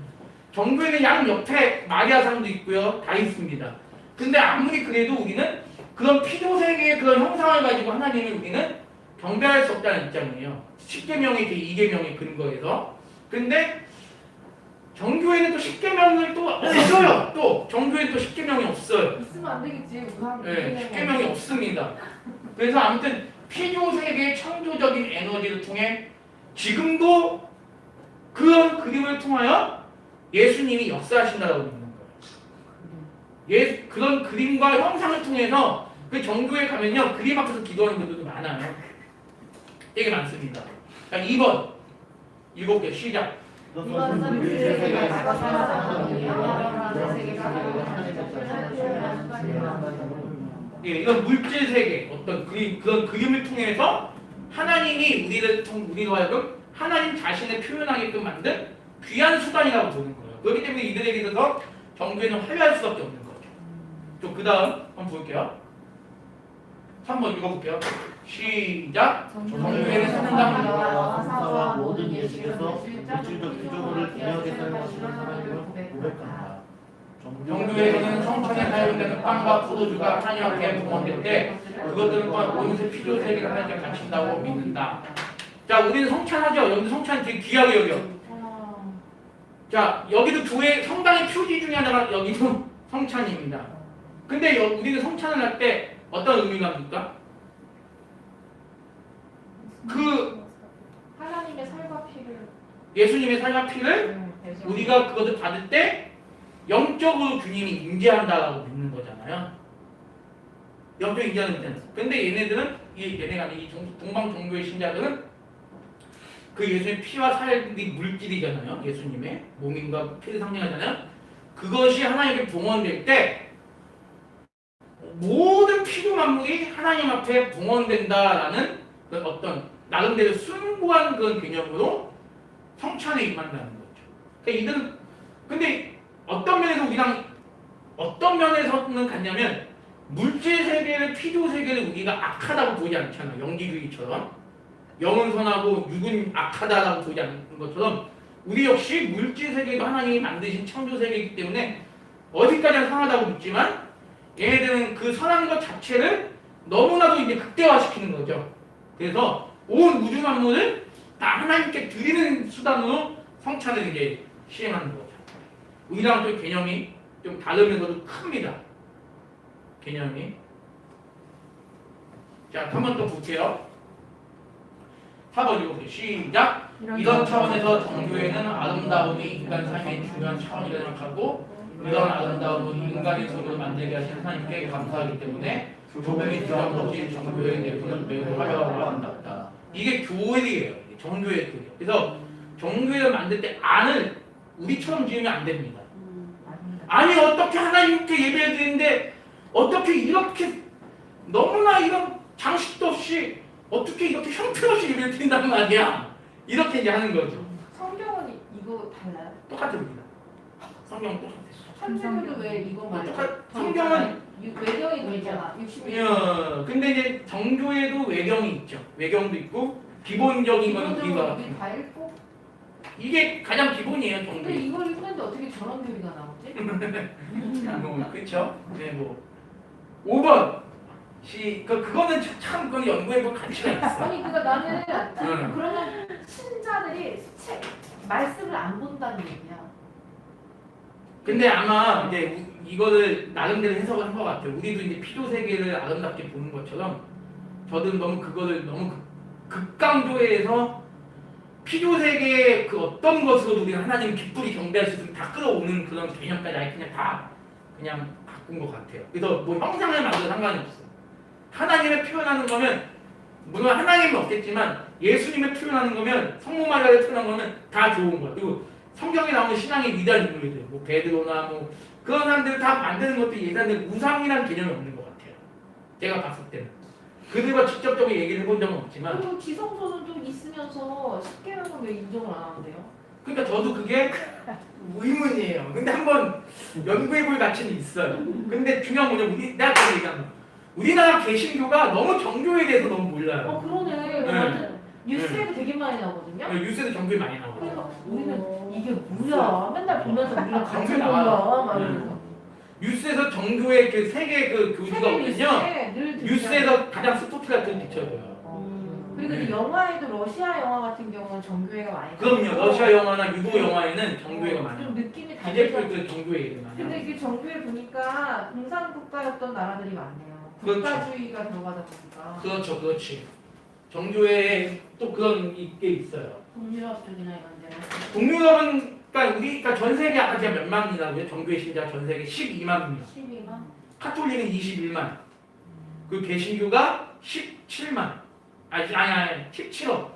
정교회는 양 옆에 마리아상도 있고요. 다 있습니다. 근데 아무리 그래도 우리는 그런 피조세계의 그런 형상을 가지고 하나님을 우리는 경배할 수 없다는 입장이에요. 십계명의 이계명의 근거에서. 근데 정교회는 또 십계명을 또 없어요. 또 정교회는 또 십계명이 없어요. 있으면 안 되겠지. 우상. 네, 십계명이 없습니다. 그래서 아무튼 피조세계의 창조적인 에너지를 통해 지금도 그런 그림을 통하여 예수님이 역사하신다고 믿는 거예요. 그런 그림과 형상을 통해서 그 정교회 가면요 그림 앞에서 기도하는 분들도 많아요. 되게 많습니다. 자, 2번 읽어볼게요. 시작. 이번 선 세계가 예, 이건 물질 세계 어떤 그런 그림을 통해서 하나님이 우리로 하여금 하나님 자신을 표현하게끔 만든 귀한 수단이라고 보는 거예요. 그렇기 때문에 이들에게 있어서 정교회는 화려할 수밖에 없는 거죠. 좀 그 다음 한번 볼게요. 3번 읽어볼게요. 시작. 정교회는 성당과 사와 모든 예식에서 물질적 기조물을 귀하게 사용하시는 하나님을 고백한다. 정교회에서는 성천에 사용되는 빵과 포도주가 하나님 앞에 봉헌될 때 그것들은 또한 온세 피조 세계를 하나님께 바친다고 믿는다. 자, 우리는 성찬하죠. 여기도 성찬 되게 귀하게 여겨. 자, 여기도 교회 성당의 표지 중에 하나가 여기도 성찬입니다. 근데 우리는 성찬을 할 때 어떤 의미가 있습니까? 하나님의 살과 피를 예수님의 살과 피를 우리가 그것을 받을 때 영적으로 주님이 임재한다라고 믿는 거잖아요. 영적 임재하는 거잖아요. 근데 얘네가 아닌 이 동방 종교의 신자들은 그 예수님의 피와 살이 물질이잖아요. 예수님의 몸인과 피를 상징하잖아요. 그것이 하나님께 봉헌될 때 모든 피조 만물이 하나님 앞에 봉헌된다라는 그 어떤 나름대로 숭고한 그런 개념으로 성찬에 임한다는 거죠. 그러니까 이들은 근데 어떤 면에서는 갔냐면 물질 세계를 피조 세계를 우리가 악하다고 보지 않잖아. 영지주의처럼 영은 선하고 육은 악하다라고 보지 않는 것처럼 우리 역시 물질 세계도 하나님이 만드신 창조 세계이기 때문에 어디까지나 선하다고 믿지만 얘네들은 그 선한 것 자체를 너무나도 이제 극대화시키는 거죠. 그래서 온 우주 만물을 다 하나님께 드리는 수단으로 성찬을 이제 시행하는 거죠. 우리랑 또 개념이 좀 다르면서도 큽니다. 개념이. 자, 한 번 더 볼게요. 4번 읽어볼게요. 시작. 이런 차원에서 정교회는 아름다움이 인간 삶의 중요한 차원이라 생각하고 이런 아름다움은 인간의 손으로 만들게 하신 하나님께 감사하기 때문에 조명이 주장없이 정교회의 내부는 매우 화려하고 아름답다. 이게 교회예요. 정교회 교회. 그래서 정교회를 만들 때 안을 우리처럼 지으면 안 됩니다. 아니 어떻게 하나님께 예배를 드리는데 어떻게 이렇게 너무나 이런 장식도 없이 어떻게 이렇게 형편없이 예배를 드린단 말이야. 이렇게 이제 하는 거죠. 성경은 이거 달라요? 똑같습니다. 성경은 똑같아요. 천주교도 왜 이거 말이야? 성경은 외경이 더 있잖아. 60년. 근데 이제 정교에도 외경이 있죠. 외경도 있고 기본적인 거는 우리가 우리 다 읽고. 이게 가장 기본이에요. 근데 정교. 이걸 읽는데 어떻게 저런 교리가 나오지? 그렇죠. 네, 뭐 5번 그거는 참 그건 연구해볼 가치가 있어. 아니 그러니까 나는 그러면 신자들이 말씀을 안 본다는 얘기야. 근데 아마 이제 이거를 나름대로 해석을 한 것 같아요. 우리도 이제 피조 세계를 아름답게 보는 것처럼 저들은 너무 그거를 너무 극강조해서 피조 세계의 그 어떤 것으로도 우리가 하나님 기쁘게 경배할 수 있으면 다 끌어오는 그런 개념까지 아예 그냥 바꾼 것 같아요. 그래서 뭐 형상을 만들어도 상관이 없어. 하나님을 표현하는 거면 물론 하나님은 없겠지만 예수님을 표현하는 거면 성모 마리아를 표현하는 거면 다 좋은 거야. 그리고 성경에 나오는 신앙의 위대한 인물들, 뭐 베드로나 뭐 그런 사람들을 다 만드는 것도 예산들 우상이라는 개념이 없는 것 같아요. 제가 봤을 때는. 그들과 직접적으로 얘기를 해본 적은 없지만 그리고 지성소는 좀 있으면서 10개명은 왜 인정을 안 하는데요? 그러니까 저도 그게 의문이에요. 근데 한번 연구해볼 가치는 있어요. 근데 중요한 건 뭐냐 내가 아까 얘기한 거 우리나라 개신교가 너무 정교에 대해서 너무 몰라요. 그러네. 네. 완전 뉴스에도 되게 많이 나오거든요. 뉴스에도 정교에 많이 나오고 그래서 우리는 이게 뭐야? 맨날 보면서 우리가 같이 정교 본 나와요. 거야. 막 이러면서. 뉴스에서 정교의 그 세계 그 교주가 세계 오면요 뉴스에 늘 뉴스에서 가장 스포트 같은 비춰져요. 그리고 네. 이제 영화에도 러시아 영화 같은 경우는 정교회가 많이 그럼요. 나오고 러시아 영화나 유도 영화에는 정교회가 많아요. 좀 느낌이 기재 달라져. 프로젝트 정교회가 근데 많아요. 이게 정교회 보니까 공산국가였던 나라들이 많네요. 그렇죠. 국가주의가 들어가다 보니까 그렇죠, 그렇지. 정교회에 또 그런 게 있어요. 동유럽 쪽이나 이런 데는 동유럽은 그러니까 전 세계 아까 제가 몇 만이라고요? 정교회 신자 전 세계 12만입니다. 12만 카톨릭은 21만. 그 개신교가 17만. 아니 17억.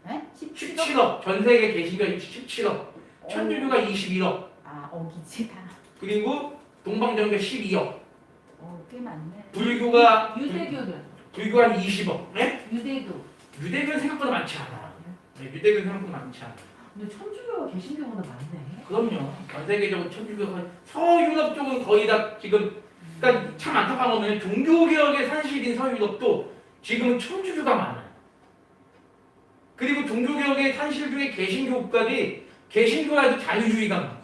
네? 17억. 전 세계 개신교가 17억. 천주교가 21억. 아 어기지 다. 그리고 동방정교 12억. 꽤 많네. 불교가 유대교는 불교가 한 20억. 네? 유대교. 유대교는 생각보다 많지 않아. 네, 유대교는 생각보다 많지 않아. 근데 천주교가 개신교보다 많네. 그럼요. 전 세계적으로 천주교가 서유럽 쪽은 거의 다 지금 그러니까 참 안타까운 거는 종교개혁의 산실인 서유럽도 지금은 천주교가 많아요. 그리고 종교개혁의 산실 중에 개신교 국가들이 개신교라도 자유주의가 많아요.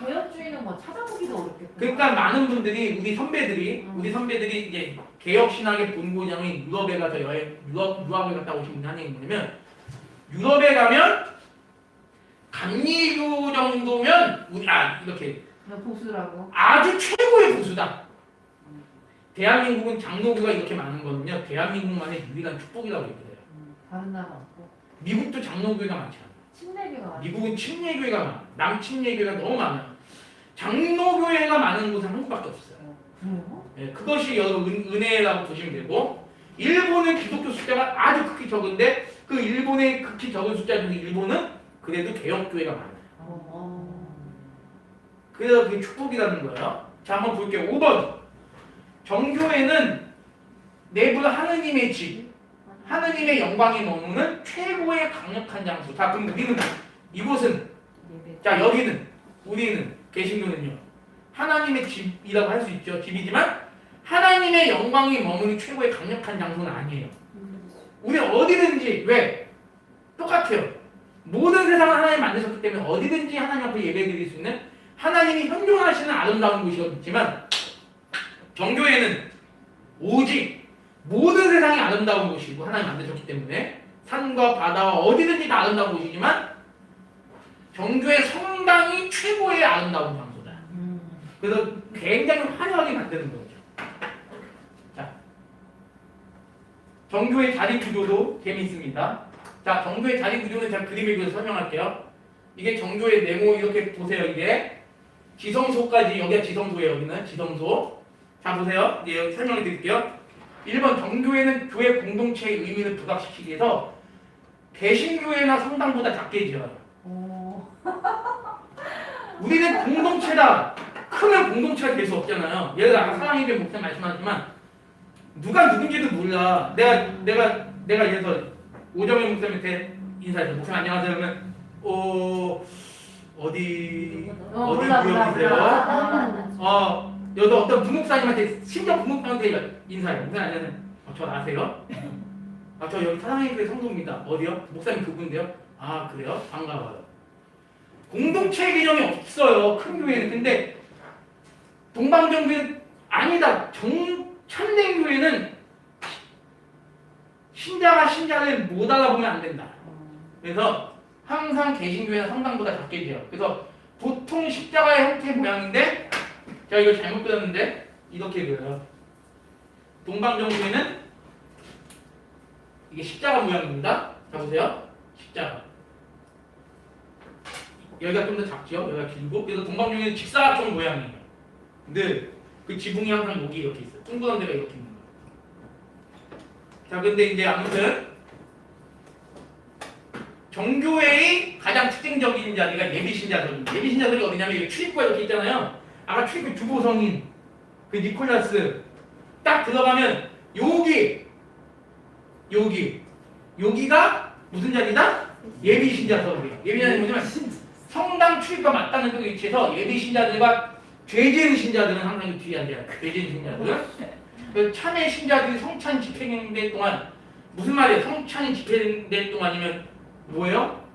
개혁주의는 뭐 찾아보기도 어렵겠고. 그러니까 많은 분들이 우리 선배들이 이제 개혁 신학의 본고장인 유럽에 가서 유학을 갔다 오신 분이 하는 게 뭐냐면 유럽에 가면 감리교 정도면 이렇게 보수라고. 아주 최고의 보수다. 대한민국은 장로교가 이렇게 많은 거는요. 대한민국만의 유일한 축복이라고 얘기해요. 다른 나라 없고. 미국도 장로교가 많지 않아요. 침례교가 많아. 미국은 침례교회가 많아요. 남침례교회가 너무 많아요. 장로교회가 많은 곳은 한국밖에 없어요. 그래요? 네, 그것이 여러분 은혜라고 보시면 되고 일본은 기독교 숫자가 아주 극히 적은데 그 일본의 극히 적은 숫자 중에 일본은 그래도 개혁교회가 많아요. 그래서 그게 축복이라는 거예요. 자 한번 볼게요. 5번 정교회는 내부 하느님의 집 하느님의 영광이 머무는 최고의 강력한 장소. 자 그럼 우리는 이곳은 자 여기는 우리는 개신교는요 하나님의 집이라고 할 수 있죠. 집이지만 하나님의 영광이 머무는 최고의 강력한 장소는 아니에요. 우리는 어디든지 왜? 똑같아요. 모든 세상을 하나님 만드셨기 때문에 어디든지 하나님 앞에 예배드릴 수 있는 하나님이 현존하시는 아름다운 곳이었지만 정교회는 오직 모든 세상이 아름다운 곳이고 하나님 만드셨기 때문에 산과 바다와 어디든지 다 아름다운 곳이지만 정교회 성당이 최고의 아름다운 장소다. 그래서 굉장히 화려하게 만드는 거죠. 자, 정교회 자리 구조도 재미있습니다. 자, 정교회 자리 구조는 제가 그림을 그려서 설명할게요. 이게 정교회 네모 이렇게 보세요. 이게 지성소까지 여기가 지성소예요. 여기는 지성소. 자 보세요. 이제 여기 설명을 드릴게요. 1번 정교회는 교회 공동체의 의미를 부각시키기 위해서 개신교회나 성당보다 작게 지어요. 우리는 공동체다. 크면 공동체가 될 수 없잖아요. 예를 들어 아까 사랑이배 목사님 말씀하셨지만 누가 누군지도 몰라. 내가 예를 들어 오정현 목사님한테 인사해서 목사님 안녕하세요 그러면 어디 구역이세요? 여기 어떤 부목사님한테 심지어 부목사님한테 인사해요. 목사님 안녕하세요. 저 아세요? 저 여기 사랑의교회 성도입니다. 어디요? 목사님 그분인데요. 아 그래요? 반가워요. 공동체 개념이 없어요. 큰 교회는. 근데 동방정교회는 아니다. 참된 교회는 신자가 신자를 못 알아보면 안 된다. 그래서 항상 개신교회는 성당보다 작게 지어요. 그래서 보통 십자가의 형태 모양인데 제가 이거 잘못 그렸는데 이렇게 그려요. 동방정교회는 이게 십자가 모양입니다. 자 보세요. 십자가. 여기가 좀 더 작죠? 여기가 길고 그래서 동방정교회는 직사각형 모양이에요. 근데 그 지붕이 항상 여기 이렇게 있어요. 둥그런 데가 이렇게 있는 거예요. 자 근데 이제 아무튼 정교회의 가장 특징적인 자리가 예비신자들입니다. 예비신자들이 어디냐면 여기 출입구가 이렇게 있잖아요. 아까 출입구 주보성인 그 니콜라스 딱 들어가면 여기 여기가 무슨 자리다? 예비 신자석이에요. 예비 신자는 뭐냐면 성당 출입과 맞닿는 그 위치에서 예비 신자들과 죄 지은 신자들은 항상 뒤에 앉아요. 죄 지은 신자들은. 그 참회 신자들이 성찬 집행된 동안 무슨 말이에요? 성찬이 집행된 동안이면 뭐예요?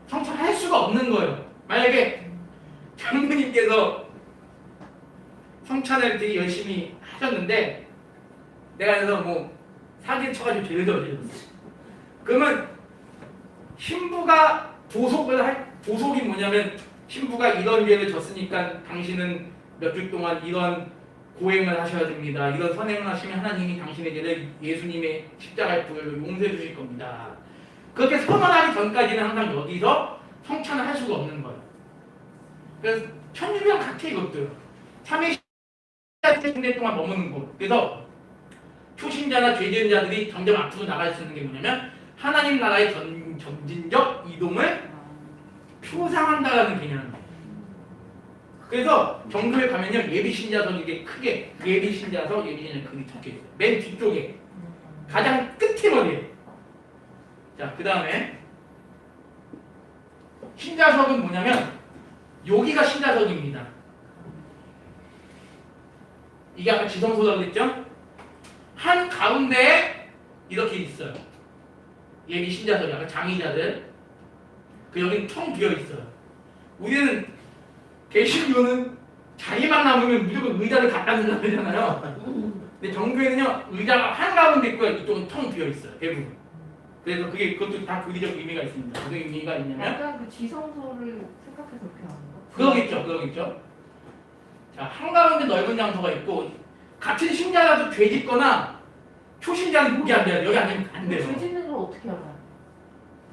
성찬할 수가 없는 거예요. 만약에 장모님께서 성찬을 되게 열심히 하셨는데 내가 그래서 뭐 사진 쳐가지고 죄를 졌어요. 그러면 신부가 보속이 뭐냐면 신부가 이런 죄를 졌으니까 당신은 몇 주 동안 이런 고행을 하셔야 됩니다. 이런 선행을 하시면 하나님이 당신의 죄를 예수님의 십자가의 불로 용서해 주실 겁니다. 그렇게 선언하기 전까지는 항상 여기서 성찬을 할 수가 없는 거예요. 그래서 천주교랑 같아 이것들. 참회 신자 동안 머무는 곳. 그래서 초신자나 죄 지은 자들이 점점 앞으로 나갈 수 있는 게 뭐냐면 하나님 나라의 점진적 이동을 표상한다라는 개념입니다. 그래서 정교에 가면요 예비 신자석이 이게 크게 예비 신자석, 예비 신자석 그게 적혀 있어요. 맨 뒤쪽에 가장 끝에 머리에. 자, 그 다음에 신자석은 뭐냐면 여기가 신자석입니다. 이게 아까 지성소라고 그랬죠? 한 가운데에 이렇게 있어요. 예비 신자석이 아까 장의자들. 그 여기는 텅 비어 있어요. 우리는 개신교는 자리만 남으면 무조건 의자를 갖다 놓으려고 그러잖아요. 근데 정교회는요 의자가 한 가운데 있고요. 이쪽은 텅 비어 있어요. 대부분. 그래서 그것도 다 교리적 의미가 있습니다. 무슨 의미가 있냐면 약간 그 지성소를 생각해서 그렇게 하는 거? 그러겠죠. 자, 한가운데 넓은 장소가 있고 같은 신자라도 죄 짓거나 초신자는 여기 앉아야 돼요. 여기 앉으면 안 돼요. 죄 짓는 걸 어떻게 알아요?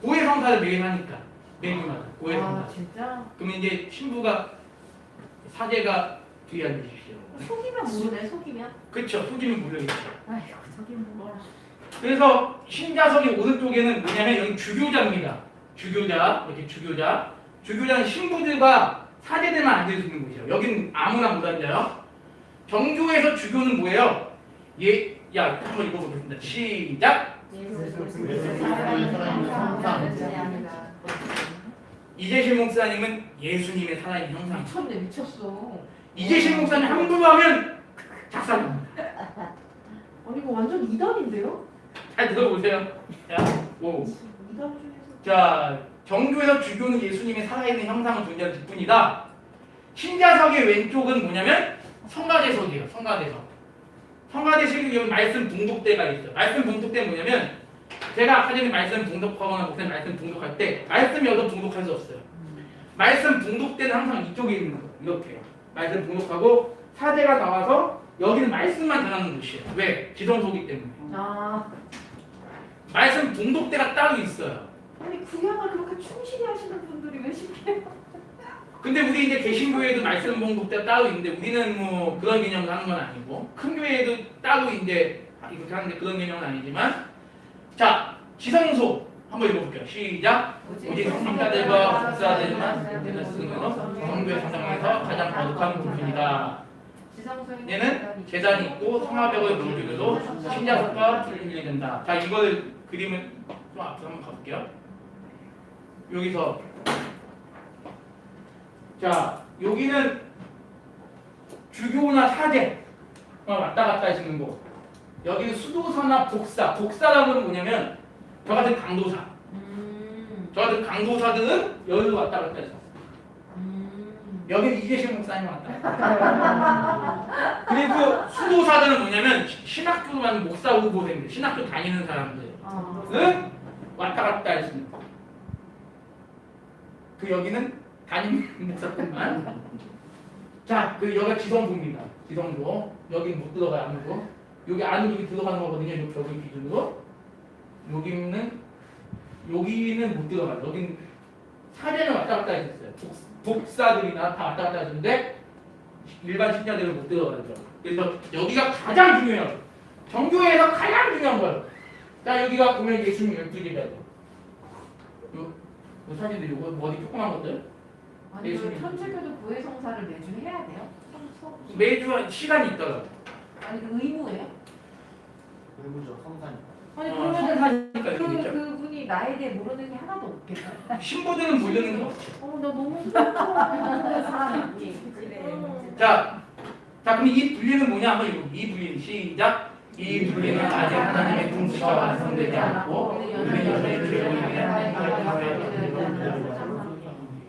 고해 성사를 매일 하니까 매일마다 고해 성사. 아 진짜? 그러면 이제 신부가 사제가 뒤에 앉으십시오. 속이면 모르네 속이면? 그렇죠. 속이면 모르겠죠. 아이고 속이면 몰라. 그래서 신자석의 오른쪽에는 뭐냐면 여기 주교자입니다. 주교자 이렇게 주교자. 주교자는 신부들과 사제들만 앉을 수 있는 곳이에요. 여기는 아무나 못 앉아요. 정교에서 주교는 뭐예요? 야 한번 읽어보겠습니다. 시작. 이재실 목사님은 예수님의 살아있는 형상. 미쳤네 미쳤어. 이재실 목사님 함부로 하면 작살납니다. 아니 이거 완전 이단인데요? 잘 들어보세요. 자, 오. 이단 중에서. 자, 정교에서 주교는 예수님의 살아있는 형상을 존재하는 직분이다. 신자석의 왼쪽은 뭐냐면 성가대석이에요. 성가대석. 성가대석이 여기 말씀 봉독대가 있어요. 말씀 봉독대는 뭐냐면 제가 아까 전에 말씀 봉독하거나 목사님 말씀 봉독할 때 말씀이 얻어 봉독할 수 없어요. 말씀 봉독대는 항상 이쪽에 있는 거예요. 이렇게요. 말씀 봉독하고 사제가 나와서 여기는 말씀만 전하는 곳이에요. 왜? 지성소기 때문에. 아 말씀 봉독대가 따로 있어요. 아니 구약을 그렇게 충실히 하시는 분들이 왜 신기해요? 근데 우리 이제 개신교회도 말씀 봉독대가 따로 있는데 우리는 뭐 그런 개념을 하는 건 아니고 큰 교회도 따로 이제 이렇게 하는데 그런 개념은 아니지만 자 지성소 한번 읽어볼게요. 시작. 오직 성직자들과 목사들만 되는 쓰는 정교회 사상에서 가장 거룩한 부분이다. 얘는 재단이 있고 성화벽을 보여주기도 신자석과 분리해야 된다. 자 이거를 그림을 좀 앞으로 한번 가볼게요. 여기서 자 여기는 주교나 사제가 왔다 갔다 하시는 곳. 여기는 수도사나 복사라고는 뭐냐면 저 같은 강도사. 저 같은 강도사들은 여기로 왔다 갔다 했어. 여기는 이재실 목사님 왔다 갔다. 그리고 수도사들은 뭐냐면 신학교 가는 목사 후보생들, 신학교 다니는 사람들은 왔다 갔다 했습니다. 그 여기는 담임 목사뿐만. 자, 그 여기가 지성소입니다. 지성소. 여기는 못 들어가요, 아무도. 여기 안으로 여기 들어가는 거거든요. 이 벽을 기준으로. 여기는 못 들어가요. 여기는 사제는 왔다 갔다 했었어요. 독사들이나 다 왔다 갔다 했는데 일반 신자들은 못 들어가죠. 그래서 여기가 가장 중요해요. 정교회에서 가장 중요한 거예요. 자, 여기가 보면 예수님 12제자죠. 요 사진들 요거 머리 조그만 것들. 아니 그 천주교도 구해 성사를 매주 해야 돼요? 매주 시간이 있더라고요. 아니 그 의무예요? 의무죠 성사니까. 아니 그러면 성사니까 이거겠죠. 그분이 나에 대해 모르는 게 하나도 없겠다. 신부들은 모르는 게 없죠. 나 너무 힘들어. 사람이. 자, 그럼 이 분리는 뭐냐? 한번 읽어. 이 분리 시작. 이 분리는 아직 하나님의 통치가 완성되지 않았고 우리는 여전히 그리고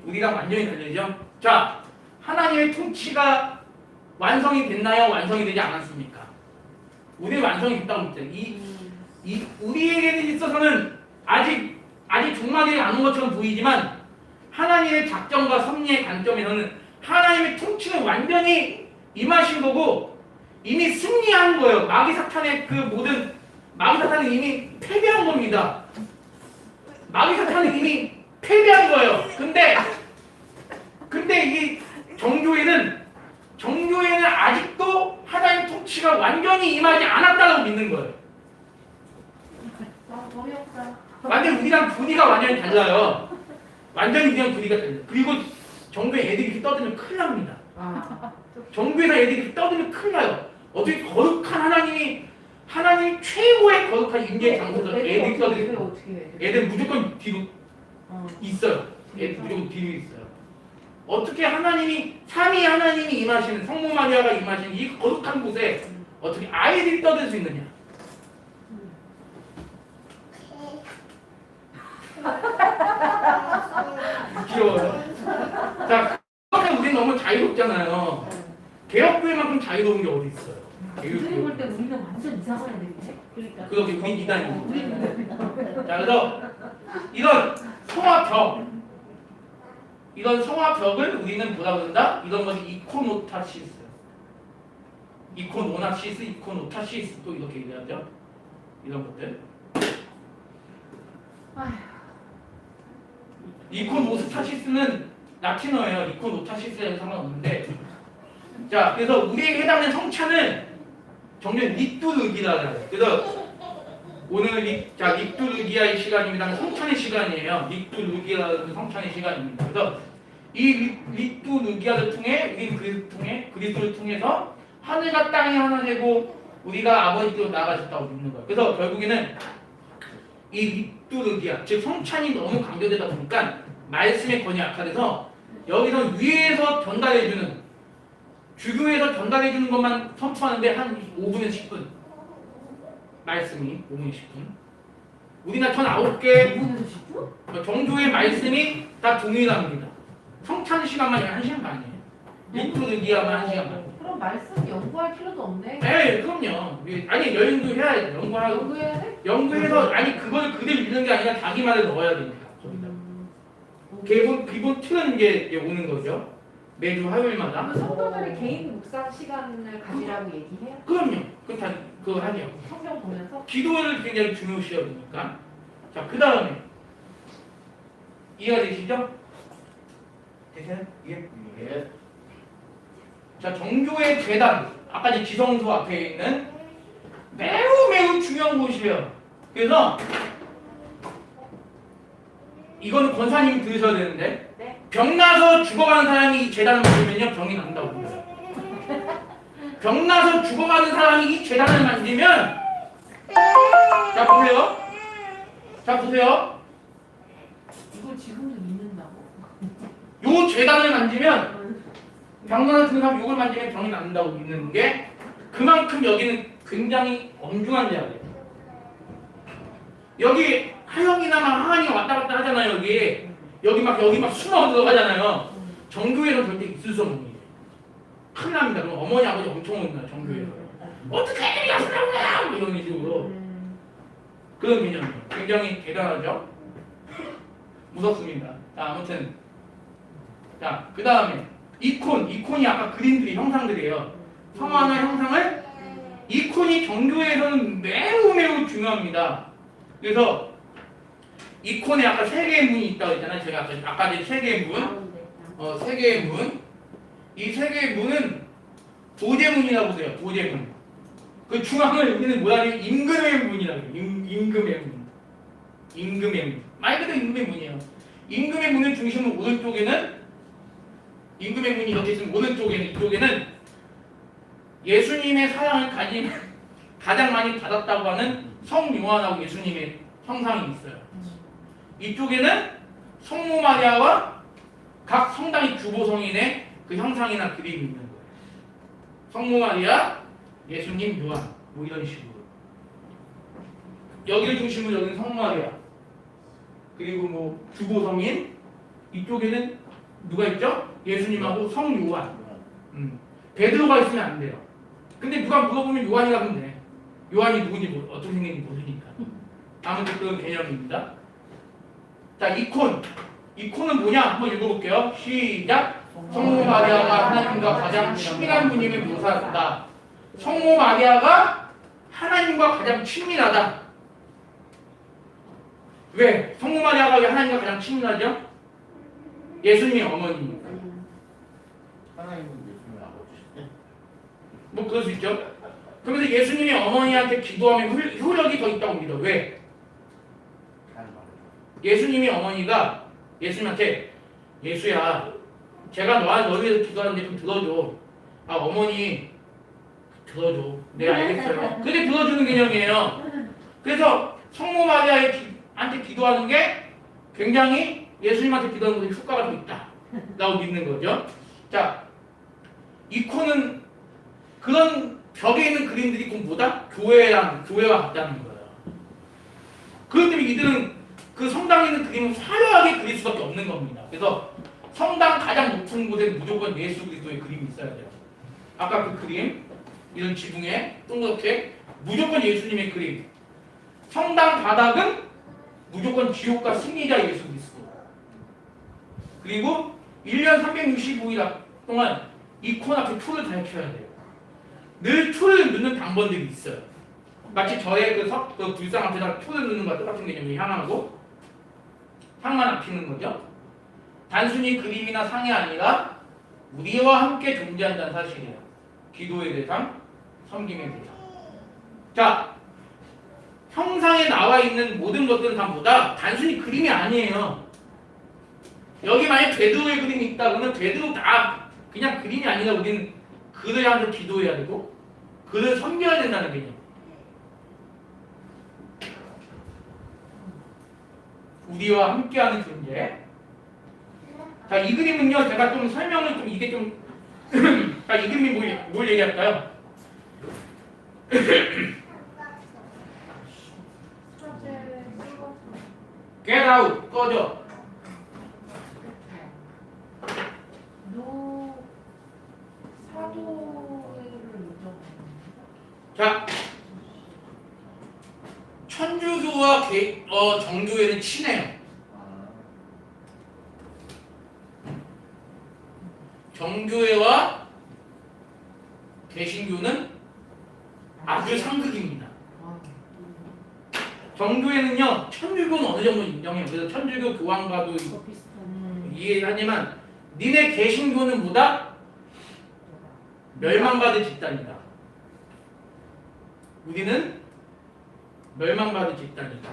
우리가 완전히 달리죠. 자, 하나님의 통치가 완성이 됐나요? 완성이 되지 않았습니까? 우리 완성이 됐다고 했죠. 우리에게 있어서는 아직 종말이 안 온 것처럼 보이지만 하나님의 작정과 섭리의 관점에서는 하나님의 통치는 완전히 임하신 거고 이미 승리한 거예요. 마귀 사탄의 마귀 사탄은 이미 패배한 겁니다. 마귀 사탄은 이미 패배한 거예요. 근데 이 정교회는 아직도 하나님 통치가 완전히 임하지 않았다고 믿는 거예요. 어이없다. 완전 우리랑 분위기가 완전히 달라요. 완전히 우리랑 분위기가 달라요. 그리고 정교회 애들이 이렇게 떠들면 큰일 납니다. 정교회에서 애들이 이렇게 떠들면 큰일 나요. 어떻게 거룩한 하나님이 최고의 거룩한 임재의 장소에서 애들이 떠들면 애들 무조건 뒤로 있어요. 애들 무조건 뒤로 있어요. 어떻게 삼위 하나님이 임하시는 성모 마리아가 임하시는 이 거룩한 곳에 어떻게 아이들이 떠들 수 있느냐? 귀여워요. 자, 그러면 우리는 너무 자유롭잖아요. 개혁교회만큼 자유로운 게 어디 있어요? 우리 볼 때 우리는 완전 이상한 애들인데? 그러니까. 그거 우리 이단이죠. 자, 그래서 이런 성화벽을 우리는 뭐라 그런다? 이런 것이 이코노타시스, 이코노나시스, 이코노타시스 또 이렇게 얘기하죠. 이런 것들. 이코노스타시스는 라틴어예요. 이코노타시스에는 상관없는데. 자, 그래서 우리에게 해당하는 성찬은 정말 리투르기라고 해요. 그래서 오늘 리투르기아의 시간입니다. 성찬의 시간이에요. 리투르기아는 성찬의 시간입니다. 그래서 이 리투르기아를 통해 그리스도를 통해서 하늘과 땅이 하나 되고 우리가 아버지께로 나아가셨다고 믿는 거예요. 그래서 결국에는 이 리투르기아, 즉 성찬이 너무 강조되다 보니까 말씀의 권위 약화돼서 여기서 위에서 전달해주는 주교에서 전달해주는 것만 선포하는데 한 5분에서 10분 말씀이 5분 10분 우리나라 전 9개 정교의 말씀이 다 동일합니다. 성찬 시간만 1시간 반이에요. 리투르기아만 1시간 반. 그럼 말씀 연구할 필요도 없네. 네, 그럼요. 아니 여행도 해야죠. 연구하고 연구해야 돼? 연구해서 그걸 그대로 읽는 게 아니라 자기 말을 넣어야 됩니다. 기본 틀은 이제 오는 거죠. 매주 화요일마다. 그럼 성도들이 개인 묵상 시간을 가지라고 얘기해요? 그럼요. 그거 하죠. 성경 보면서? 기도를 굉장히 중요시해야 되니까. 자, 그 다음에 이해가 되시죠? 되세요? 이해? 예. 자, 정교의 재단. 아까 이제 지성소 앞에 있는 매우 중요한 곳이에요. 그래서 이거는 권사님이 들으셔야 되는데 네. 병나서 죽어가는 사람이 이 재단을 만지면요 병이 난다고 그래요. 병나서 죽어가는 사람이 이 재단을 만지면 자 보세요. 이걸 지금도 믿는다고? 요 재단을 만지면 병나서 죽은 사람 요걸 만지면 병이 난다고 믿는 게 그만큼 여기는 굉장히 엄중한 자리예요. 여기 하영이나 하한이가 왔다 갔다 하잖아요. 여기 막 숨어 들어가잖아요. 정교회는 절대 있을 수 없는 일이에요. 큰일 납니다. 그럼 어머니 아버지 엄청 혼나요. 정교회에서 어떻게 애들이 왔으라고 해요? 이런 식으로 그런 개념이에요. 굉장히 대단하죠. 무섭습니다. 자, 아무튼 그 다음에 이콘이 아까 그림들이 형상들이에요. 성화나 형상을 이콘이 정교회에서는 매우 중요합니다. 그래서 이콘에 아까 세 개의 문이 있다고 했잖아요. 제가 아까 세 개의 문, 세 개의 문. 이 세 개의 문은 도제문이라고 해요. 도제문. 그 중앙을 우리는 뭐라 해요? 임금의 문이라고 해요. 임금의 문. 임금의 문. 말 그대로 임금의 문이에요. 임금의 문을 중심으로 오른쪽에는 임금의 문이 이렇게 있으면 오른쪽에는 이쪽에는 예수님의 사랑을 가장 많이 받았다고 하는 성 요한하고 예수님의 형상이 있어요. 이쪽에는 성모 마리아와 각 성당의 규보성인의 그 형상이나 그림이 있는 거예요. 성모 마리아, 예수님, 요한 뭐 이런 식으로. 여기를 중심으로 여기는 성모 마리아 그리고 뭐 규보성인 이쪽에는 누가 있죠? 예수님하고 성 요한. 베드로가 있으면 안 돼요. 근데 누가 물어보면 요한이라고 하면 돼. 요한이 누군지 어떻게 생긴지 모르니까. 아무튼 그런 개념입니다. 자, 이콘. 이콘은 뭐냐? 한번 읽어볼게요. 시작. 성모 마리아가 하나님과 가장 친밀한 분임을 묘사한다. 성모 마리아가 하나님과 가장 친밀하다. 왜? 성모 마리아가 왜 하나님과 가장 친밀하죠? 예수님의 어머니니까. 하나님은 예수님의 아버지신데 뭐 그럴 수 있죠. 그러면서 예수님이 어머니한테 기도하면 효력이 더 있다고 믿어. 왜? 예수님이 어머니가 예수님한테 예수야 제가 너를 위해서 기도하는데 좀 들어줘. 아 어머니 들어줘. 네 알겠어요. 그게 들어주는 개념이에요. 그래서 성모 마리아한테 기도하는 게 굉장히 예수님한테 기도하는 것에 효과가 더 있다 라고 믿는 거죠. 자 이코는 그런 벽에 있는 그림들이 꼭 뭐다? 교회와 같다는 거예요. 그렇기 때문에 이들은 그 성당에 있는 그림을 화려하게 그릴 수밖에 없는 겁니다. 그래서 성당 가장 높은 곳에 무조건 예수 그리스도의 그림이 있어야 돼요. 아까 그 그림 이런 지붕에 동그랗게 무조건 예수님의 그림. 성당 바닥은 무조건 지옥과 승리자 예수 그리스도. 그리고 1년 365일 동안 이콘 앞에 툴을 다 켜야 돼요. 늘 툴을 넣는 당번들이 있어요. 마치 저의 그 불상 앞에다 툴을 넣는 것과 똑같은 개념이 향하고 향만 안 피는 거죠. 단순히 그림이나 상이 아니라 우리와 함께 존재한다는 사실이에요. 기도의 대상, 섬김의 대상. 자, 형상에 나와 있는 모든 것들은 다 뭐다? 단순히 그림이 아니에요. 여기 만약 베드로의 그림이 있다 그러면 베드로 다 그냥 그림이 아니라 우리는 그를 향해서 기도해야 되고 그를 섬겨야 된다는 개념. 우리와 함께하는 존재. 자, 이 그림은요, 제가 좀 설명을 좀 이게 좀, 자, 이 그림이 뭘 얘기할까요? Get out, 꺼져. 자, 천주교와 정교회는 친해요. 정교회와 개신교는 아주 상극입니다. 정교회는요, 천주교는 어느 정도 인정해요. 그래서 천주교 교황과도 이해하지만 니네 개신교는 뭐다? 멸망받을 집단이다. 우리는 멸망받을 집단이다.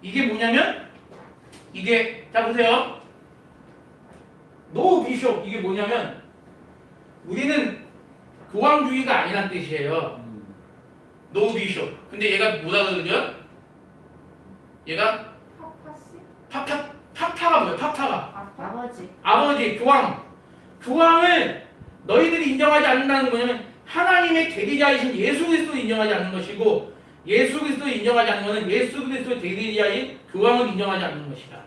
이게 뭐냐면 이게 자 보세요. 노 비숍 이게 뭐냐면 우리는 교황주의가 아니란 뜻이에요. 노 비숍. 근데 얘가 뭐라 그러죠? 얘가 파파가 뭐예요? 파파가 아버지 교황. 교황을 너희들이 인정하지 않는다는 거냐면 하나님의 대리자이신 예수 그리스도를 인정하지 않는 것이고 예수 그리스도를 인정하지 않는 것은 예수 그리스도의 대리자인 교황을 인정하지 않는 것이다.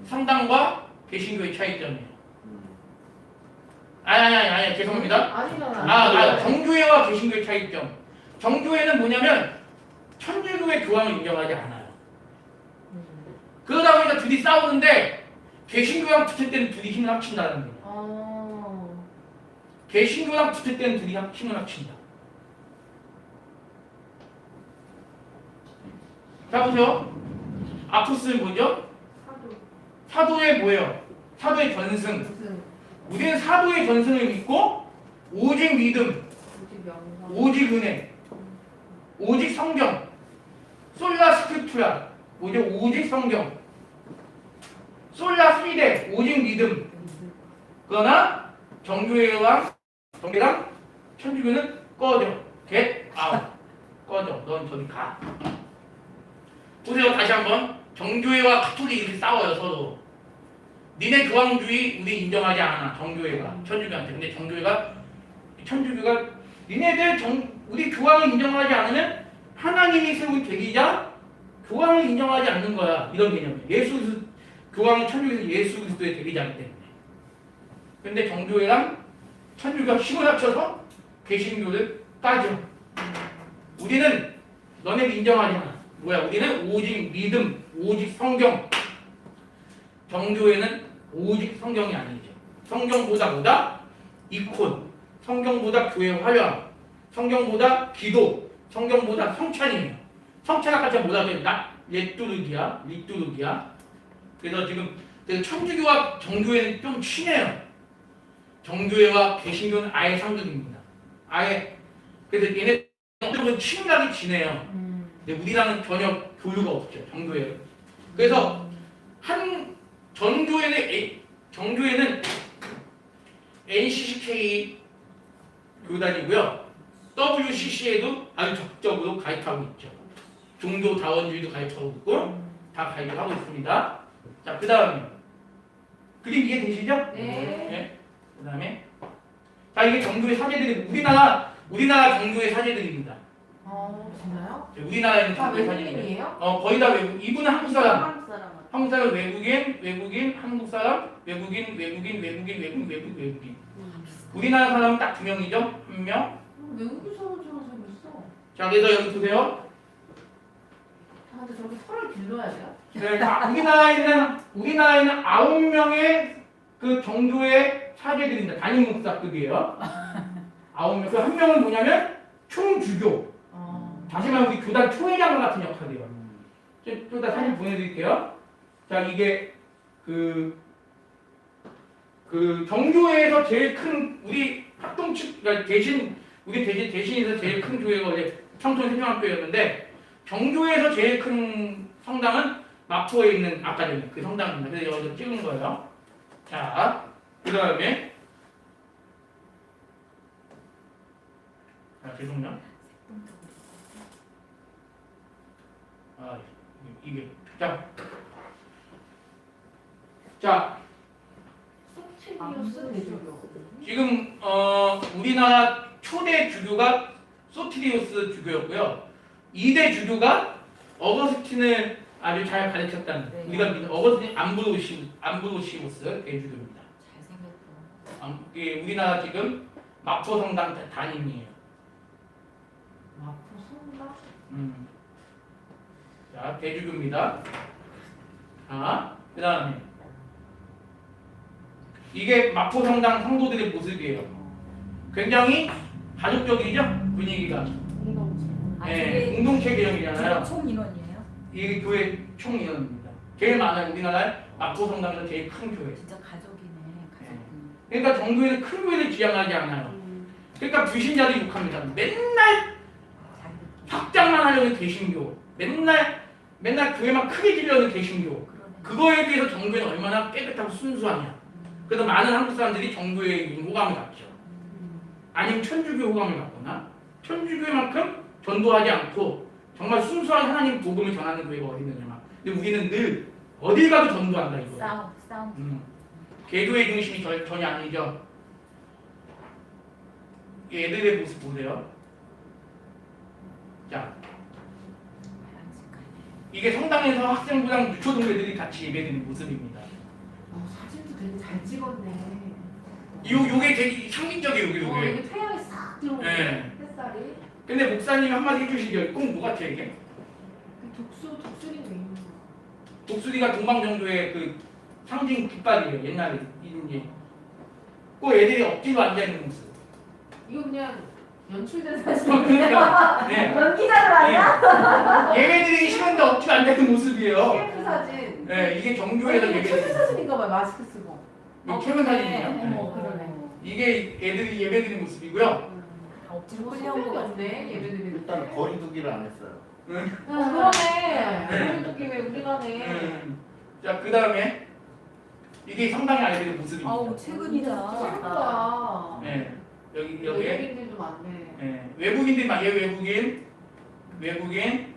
성당과 개신교의 차이점이에요. 아니 죄송합니다. 아니잖아. 정교회와 개신교의 차이점. 정교회는 뭐냐면 천주교의 교황을 인정하지 않아요. 그러다 보니까 둘이 싸우는데 개신교랑 붙을 때는 둘이 힘을 합친다는 거예요. 개신교랑 붙을 때는 둘이 힘을 합친다. 자 보세요. 아포스는 뭐죠? 사도의 뭐예요? 사도의 전승. 우리는 사도의 전승을 믿고 오직 믿음, 오직 은혜, 오직 성경, 솔라 스크립투라, 오직 성경, 솔라 피데, 오직 믿음. 그러나 정교회랑 천주교는 꺼져, get out. 꺼져. 넌 저리 가. 보세요. 다시 한번. 정교회와 가톨릭이 이렇게 싸워요. 서로. 니네 교황주의 우리 인정하지 않아. 정교회가. 천주교한테. 근데 정교회가 천주교가 니네들 우리 교황을 인정하지 않으면 하나님이 세운 계기자 교황을 인정하지 않는 거야. 이런 개념이에요. 예수 교황은 천주교에서 예수 그리스도의 계기자이기 때문에. 근데 정교회랑 천주교가 힘을 합쳐서 개신교를 따져. 우리는 너네를 인정하지 않아. 뭐야? 우리는 오직 믿음, 오직 성경. 정교회는 오직 성경이 아니죠. 성경보다 뭐다? 이콘. 성경보다 교회 화려함. 성경보다 기도. 성경보다 성찬이에요. 성찬 아까 제가 뭐라 그랬나? 리뚜르기야. 그래서 지금 천주교와 정교회는 좀 친해요. 정교회와 개신교는 아예 상극입니다. 아예. 그래서 얘네들은 친밀하게 지내요. 근데 우리랑은 전혀 교류가 없죠. 정교회는. 그래서 정교회는 NCCK 교단이고요. WCC에도 아주 적극적으로 가입하고 있죠. 종교다원주의도 가입하고 있고 다 가입하고 있습니다. 자, 그 다음에 그림 이해되시죠? 네. 그 다음에 자, 이게 정교회 사제들이 우리나라 정교회 사제들입니다. 진짜요? 우리나라에 있는 다 정교회 사제들. 외국인이에요? 거의 다 외국. 이분은 한국 사람. 한국 사람. 한국 사람 외국인, 한국 사람 외국인. 우리나라 사람은 딱 2명이죠. 1명. 외국인 사람처럼 생겼어. 자, 그래서 여기 보세요. 근데 저렇게 털을 길러야 돼요? 네, 우리나라에 있는 9명의 그 정교회 사제들입니다. 담임 목사급이에요. 9명. 그 한 명은 뭐냐면 총주교. 다시 말하면 우리 교단 총회장과 같은 역할이에요. 좀 이따 사진 보내드릴게요. 자, 이게 그 정교회에서 제일 큰 우리 그러니까 우리 대신에서 제일 큰 교회가 어제 청톤 생명학교였는데 정교회에서 제일 큰 성당은 마포에 있는 아카데미 그 성당입니다. 그래서 여기서 찍은 거예요. 자, 그 다음에 죄송해요. 이게 자 소티리우스 대주교. 지금 우리나라 초대 주교가 소티리우스 주교였고요. 2대 주교가 어거스틴을 아주 잘 가르쳤다는 네. 우리가 믿는 어거스틴 암브로시우스 대주교입니다. 잘생겼다. 이게 우리나라 지금 마포 성당 담임이에요. 마포 성당? 자, 대주교입니다. 자, 그 다음에 이게 마포 성당 성도들의 모습이에요. 굉장히 가족적이죠? 분위기가. 네, 공동체 개념이잖아요. 총 인원이에요? 이게 교회 총 인원입니다. 제일 많아요. 우리나라 마포 성당에서 제일 큰 교회. 진짜 가족이네. 가족. 그러니까 정교회는 큰 교회를 지향하지 않아요. 그러니까 불신자들이 욕합니다. 맨날 확장만 하려는 개신교. 맨날 교회만 크게 지려는 개신교. 그거에 비해서 정교회는 얼마나 깨끗하고 순수하냐. 그래서 많은 한국 사람들이 정교회에 호감을 갖죠. 아니면 천주교 호감을 갖거나 천주교만큼 전도하지 않고 정말 순수한 하나님 복음을 전하는 교회가 어디 있느냐. 근데 우리는 늘 어딜 가도 전도한다 이거. 싸움. 개교의 중심이 전혀 아니죠. 이 애들의 모습 보세요. 자, 이게 성당에서 학생부랑 유초동생들이 같이 예배드리는 모습입니다. 사진도 되게 잘 찍었네. 요게 되게 상징적이에요, 요게. 이게 태양이 싹 들어오네. 네. 햇살이. 근데 목사님이 한마디 해주시죠. 꼭 뭐 같아 이게? 독수리가 있는 거. 독수리가 동방정교의 그 상징 깃발이에요. 옛날에 이제 꼭 애들이 억지로 앉아 있는 모습. 이거 그냥 연출된 사진. 그러니까 네. 연기자들 아니야? 예배드리기 싫은데 억지로 앉아 있는 모습이에요. 캠프 사진. 네, 이게 정교회에서 캠프 예배드리는 사진인가 봐요. 마스크 쓰고. 캠프 사진이에요. 어머, 그러네. 이게 애들이 예배드리는 모습이고요. 억지로 끌려온 끌려온 거 거 같네. 같네. 예배드리는. 일단 거리두기를 안 했어요. 그러네. 네. 우리 토끼 왜 우리 가네. 자, 그 다음에 이게 성당의 아이들의 모습입니다. 아우 최근이다. 최고다. 네, 여기에 외국인들도 많네. 외국인들이 막 외국인 외국인.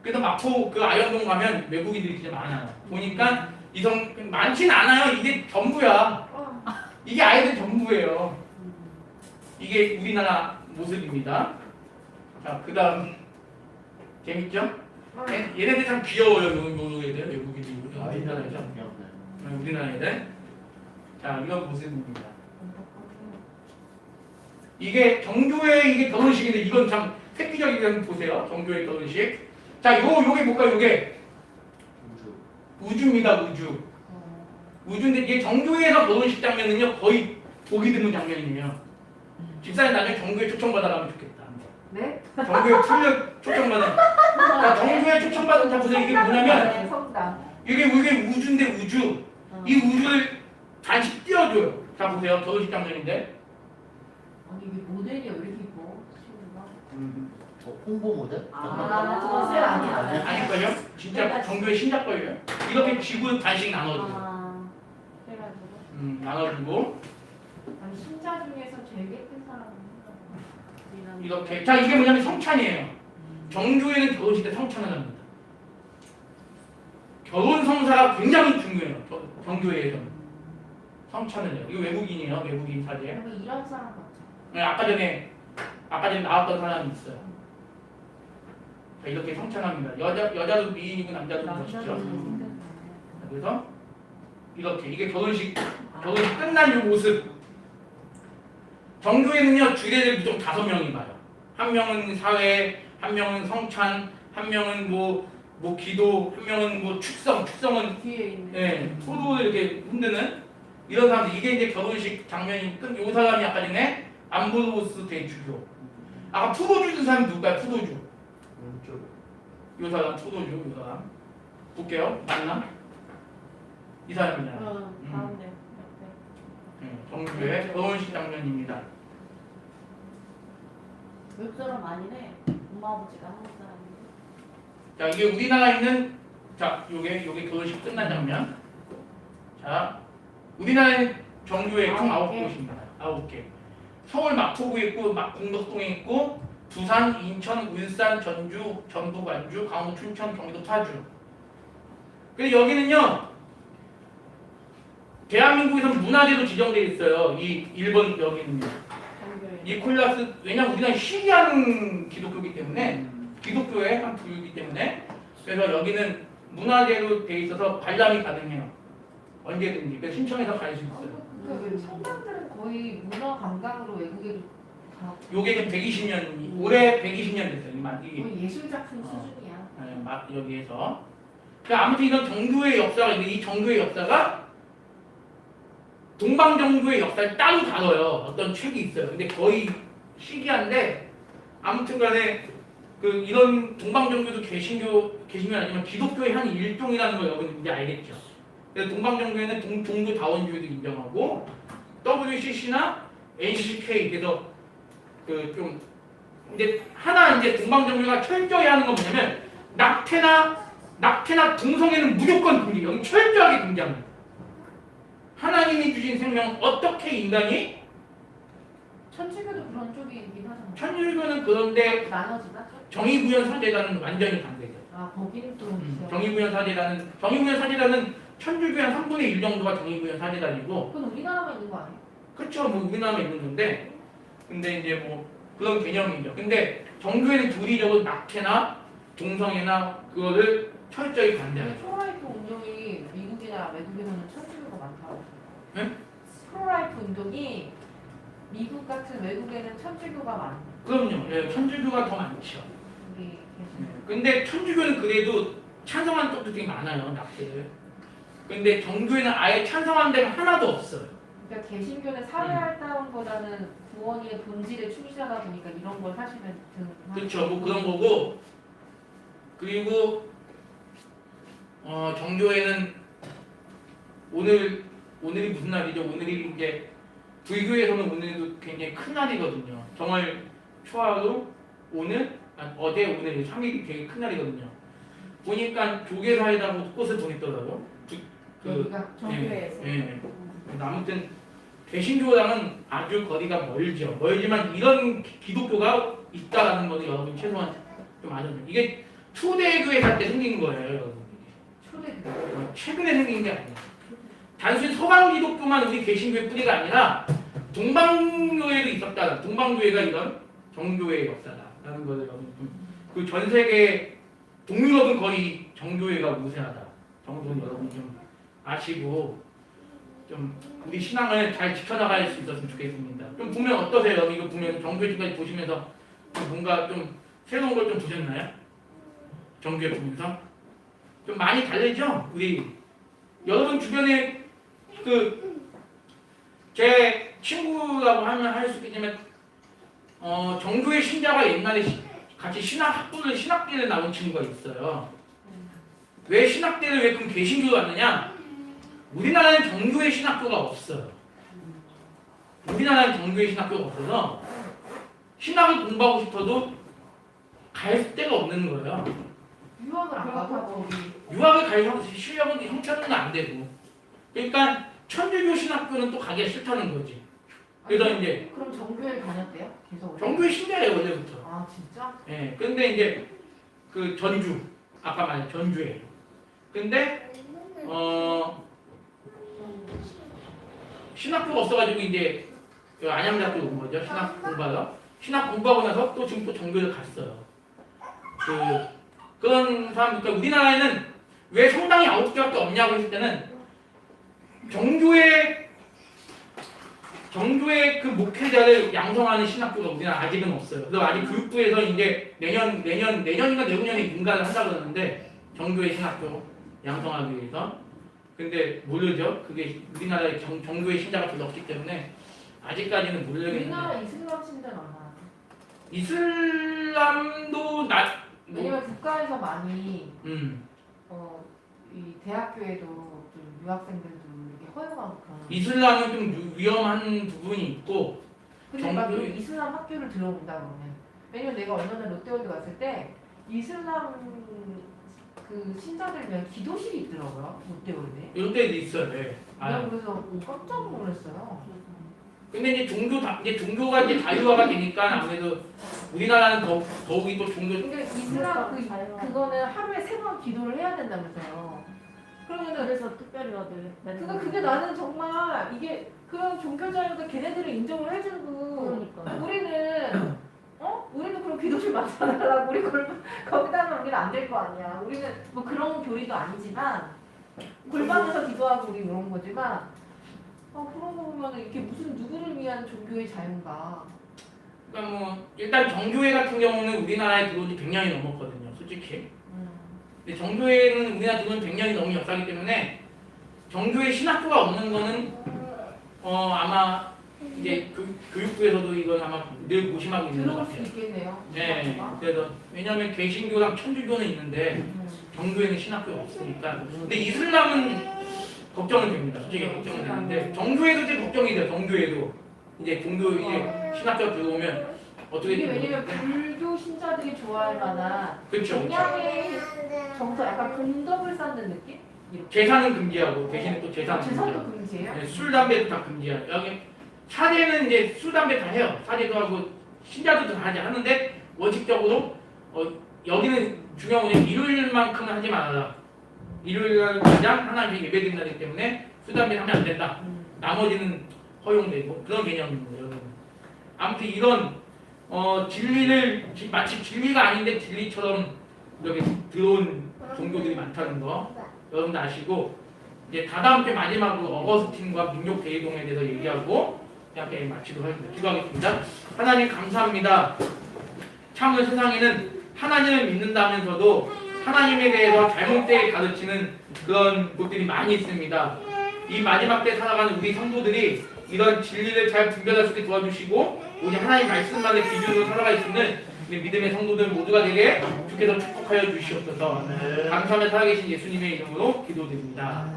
그래서 마포 그 아현동 가면 외국인들이 진짜 많아요. 보니까 이성 많진 않아요. 이게 전부야. 이게 아이들 전부예요. 이게 우리나라 모습입니다. 자, 그다음 재밌죠? 얘네들 참 귀여워요. 요 애들 외국인들 우리나라 애들. 우리나라 애들. 자, 이런 모습입니다. 이게 정교회 이게 결혼식인데 이건 참 획기적인 거 보세요. 정교회 결혼식. 자, 요게 뭘까요? 요게 우주입니다. 우주인데 이게 정교회에서 결혼식 장면은요 거의 보기 드문 장면이에요. 집사님 나중에 정교회 초청받아가면 좋겠다. 네? 정교회 초청받아. 자, 정교회 초청받은 자 보세요. 이게 뭐냐면 성당. 이게 우주인데 우주. 이 우주를 다시 띄워줘요. 자 보세요. 결혼식 장면인데. 아니 이게 모델이야 왜 이렇게 이뻐? 홍보 모델? 그건 셀 아니야. 아닐걸요? 진짜 정교회 신작걸요. 이렇게 지구 반씩 나눠줘요. 해가지고. 나눠주고 아니 신자 중에서 제일 예쁜 사람은 이렇게. 자 이게 뭐냐면 성찬이에요. 정교회는 결혼식 때 성찬을 합니다. 결혼 성사가 굉장히 중요해요. 정교회에서는 성찬을 해요. 이거 외국인이에요. 외국인 사제. 여기 이런 사람 같아. 네, 아까 전에 나왔던 사람이 있어요. 자, 이렇게 성찬합니다. 여자도 미인이고 남자도 멋있죠. 그래서 이렇게 이게 결혼식 끝난 이 모습. 정교회는요 주례를 무조건 5명이 봐요. 한 명은 사회, 한 명은 성찬, 한 명은 뭐 기도, 한 명은 뭐 축성은 뒤에 있는. 네, 포도를 이렇게 흔드는 이런 사람들. 이게 이제 결혼식 장면이 끝. 요 사람이 아까 전에 암브로스 대주교. 아까 포도주 준 사람이 누굴까요? 포도주. 요 사람 포도주. 요 사람. 볼게요. 맞나? 이 사람이잖아요. 가운데. 정교회 결혼식 장면입니다. 외국 사람 아니네. 엄마 아버지가 한국 사람인데. 자, 이게 우리나라에 있는 요게 결혼식 끝난 장면. 자, 우리나라에는 정교회 총 9곳입니다. 9개. 서울 마포구에 있고 공덕동에 있고 부산, 인천, 울산, 전주, 전북, 완주, 강원, 춘천, 경기도, 파주. 그래서 여기는요. 대한민국에서 문화재로 지정되어 있어요. 이 1번 여기는요. 니콜라스. 왜냐면 우리나라 시기하는 기독교이기 때문에 기독교의 한 부류이기 때문에 그래서 여기는 문화재로 되어 있어서 관람이 가능해요. 언제든지. 그래서 신청해서 갈 수 있어요. 성당들은 거의 문화 관광으로 외국에 가. 요게 지금 120년 올해 120년 됐어요. 이게 거의 예술 작품 수준이야. 네, 여기에서. 그러니까 아무튼 이런 정교의 역사가 있는데 이 정교의 역사가 동방정교의 역사를 따로 다뤄요. 어떤 책이 있어요. 근데 거의 시기한데 아무튼간에 이런 동방정교도 개신교는 아니지만 기독교의 한 일종이라는 걸 여러분 이제 알겠죠. 그래서 동방정교회는 종교 다원주의도 인정하고 WCC나 NCK 그래서 좀 이제 하나 이제 동방정교가 철저히 하는 건 뭐냐면 낙태나 동성애는 무조건 금지. 여기 철저하게 금지합니다. 하나님이 주신 생명 어떻게 인간이 천주교도 그런 쪽이 있긴 하잖아. 천주교는 그런데 나눠지나? 정의구현 사제단은 완전히 반대죠. 거기는 또 정의구현 사제단은 천주교의 한 3분의 1 정도가 정의구현 사제단이고. 그건 우리나라만 있는 거 아니에요? 그렇죠. 뭐 우리나라에 있는 건데. 근데 이제 뭐 그런 개념이죠. 근데 정교회는 교리적으로 낙태나 동성애나 그거를 철저히 반대해요. 프로라이프 운동이 미국이나 외국에서는 천주교가 많다고. 네? 프로라이프 운동이 미국 같은 외국에는 천주교가 많아. 그럼요. 예, 천주교가 더 많죠. 우리 근데 천주교는 그래도 찬성하는 쪽도 되게 많아요. 낙태를. 근데 정교회는 아예 찬성하는 데가 하나도 없어요. 그러니까 개신교는 사회활동보다는 구원의 본질에 충실하다 보니까 이런 걸 사실은 그렇죠. 뭐 그런 거고. 그리고 정교회는 오늘이 무슨 날이죠? 오늘이 이제 불교에서는 오늘도 굉장히 큰 날이거든요. 정월 초하루 어제 오늘 3일이 되게 큰 날이거든요. 보니까 조계사에다가 꽃을 보냈더라고요. 여기가 정교회에서. 예. 아무튼 개신교랑은 아주 거리가 멀죠. 멀지만 이런 기독교가 있다라는 것을 여러분 최소한 좀 아셔야 돼요. 이게 초대교회 살 때 생긴 거예요, 여러분. 초대교회. 최근에 생긴 게 아니에요. 단순히 서방 기독교만 우리 개신교의 뿌리가 아니라 동방교회도 있었다. 동방교회가 이런 정교회의 역사다라는 것을 여러분 그 전 세계 동유럽은 거의 정교회가 우세하다 정도는 여러분 좀 아시고 좀 우리 신앙을 잘 지켜나갈 수 있었으면 좋겠습니다. 좀 보면 어떠세요? 여러분 이거 보면 정교회 지금까지 보시면서 좀 뭔가 좀 새로운 걸 좀 보셨나요? 정교회 보면서 좀 많이 다르죠? 우리 여러분 주변에 그 제 친구라고 하면 할 수 있겠지만 정교회 신자가 옛날에 같이 신학대를 나온 친구가 있어요. 왜 신학대를 왜 그럼 개신교로 왔느냐? 우리나라는 정교회 신학교가 없어요. 우리나라는 정교회 신학교가 없어서 신학을 공부하고 싶어도 갈 데가 없는 거예요. 유학을 안 가고 유학을 갈 실력은 형편은 안 되고. 그러니까 천주교 신학교는 또 가기가 싫다는 거지. 그래서 이제 그럼 정교회 다녔대요? 계속 정교회 신자예요 원래부터. 아 진짜? 예. 근데 이제 그 전주 아까 말한 전주에. 근데 신학교가 없어가지고 이제 안양대학교 온 거죠. 신학 공부하러. 신학 공부하고 나서 또 지금 또 정교를 갔어요. 그런 사람, 그러니까 우리나라에는 왜 성당이 9개밖에 없냐고 했을 때는 정교회 그 목회자를 양성하는 신학교가 우리나라 아직은 없어요. 그래서 아직 교육부에서 이제 내년인가 내후년에 인가를 한다고 그러는데 정교회 신학교 양성하기 위해서. 근데 모르죠. 그게 우리나라에 정교회 신자가 별로 없기 때문에 아직까지는 모르겠는데. 우리나라 이슬람 신자는 얼마나? 이슬람도 왜냐면 국가에서 많이 음. 이 대학교에도 좀 유학생들도 이렇게 허용하고 그런. 이슬람은 좀 위험한 부분이 있고. 근데 막 이슬람 학교를 들어온다 그러면. 왜냐면 내가 얼마 전에 롯데월드 갔을 때 이슬람 그 신자들이면 기도실이 있더라고요. 롯데월드에. 이런 때도 있어요. 네. 내가 그래서 깜짝 놀랐어요. 근데 이제 종교가 이제 자유화가 되니까 아무래도 우리나라는 더욱이 또 종교. 근데 이슬람 그거는 하루에 3번 기도를 해야 된다면서요. 그러면은 그래서 특별히 그러니까 그게 나는 정말 이게 그런 종교 자유도 걔네들을 인정을 해주고 그러니까 우리는 그럼 기도실 만들어달라고 우리 거기다 하면 우리는 안 될 거 아니야. 우리는 뭐 그런 교리도 아니지만 골방에서 기도하고 우리 이런 거지만 그런 거 보면 이게 무슨 누구를 위한 종교의 자유인가. 그러니까 뭐 일단 정교회 같은 경우는 우리나라에 들어온 지 100년이 넘었거든요. 솔직히. 근데 정교회는 우리나라 들어온 100년이 넘은 역사이기 때문에 정교회 신학교가 없는 거는 아마 이제 교육부에서도 이건 아마 늘 무심하고 있는 것 들어올 수 같아요. 있겠네요. 네. 신학교가. 그래서 왜냐하면 개신교랑 천주교는 있는데 정교회는 신학교가 없으니까. 근데 이슬람은 걱정은 됩니다. 솔직히 걱정은 되는데 정교회도 이제 걱정이 돼요. 정교회도 이제 종교 이제 신학교가 들어오면 어떻게 이게 될지 왜냐면 모르겠는데. 불교 신자들이 좋아할 만한 그렇죠. 동양의 정서 약간 공덕을 쌓는 느낌? 이렇게. 재산은 금지하고 대신에 또 재산은 재산도 금지하고. 금지예요? 네, 술 담배도 다 금지해요. 여기 사제는 이제 술 담배 다 해요. 사제도 하고 신자들도 다 하는데 원칙적으로 여기는 중요한 건 일요일만큼은 하지 말아라. 일요일날 가장 하나님 예배드린 날이기 때문에 술 담배 하면 안 된다. 나머지는 허용되고 그런 개념입니다, 여러분. 아무튼 이런 진리를 마치 진리가 아닌데 진리처럼 이렇게 들어온 종교들이 많다는 거 여러분들 아시고 이제 다다음 주 마지막으로 어거스틴과 민족 대이동에 대해서 얘기하고 이렇게 마치도록 하겠습니다. 기도하겠습니다. 하나님 감사합니다. 참으로 세상에는 하나님을 믿는다면서도 하나님에 대해서 잘못되게 가르치는 그런 곳들이 많이 있습니다. 이 마지막 때 살아가는 우리 성도들이 이런 진리를 잘 분별할 수 있게 도와주시고 오직 하나님 말씀만의 기준으로 살아갈 수 있는 우리 믿음의 성도들 모두가 되게 주께서 축복하여 주시옵소서. 감사하며 살아계신 예수님의 이름으로 기도드립니다.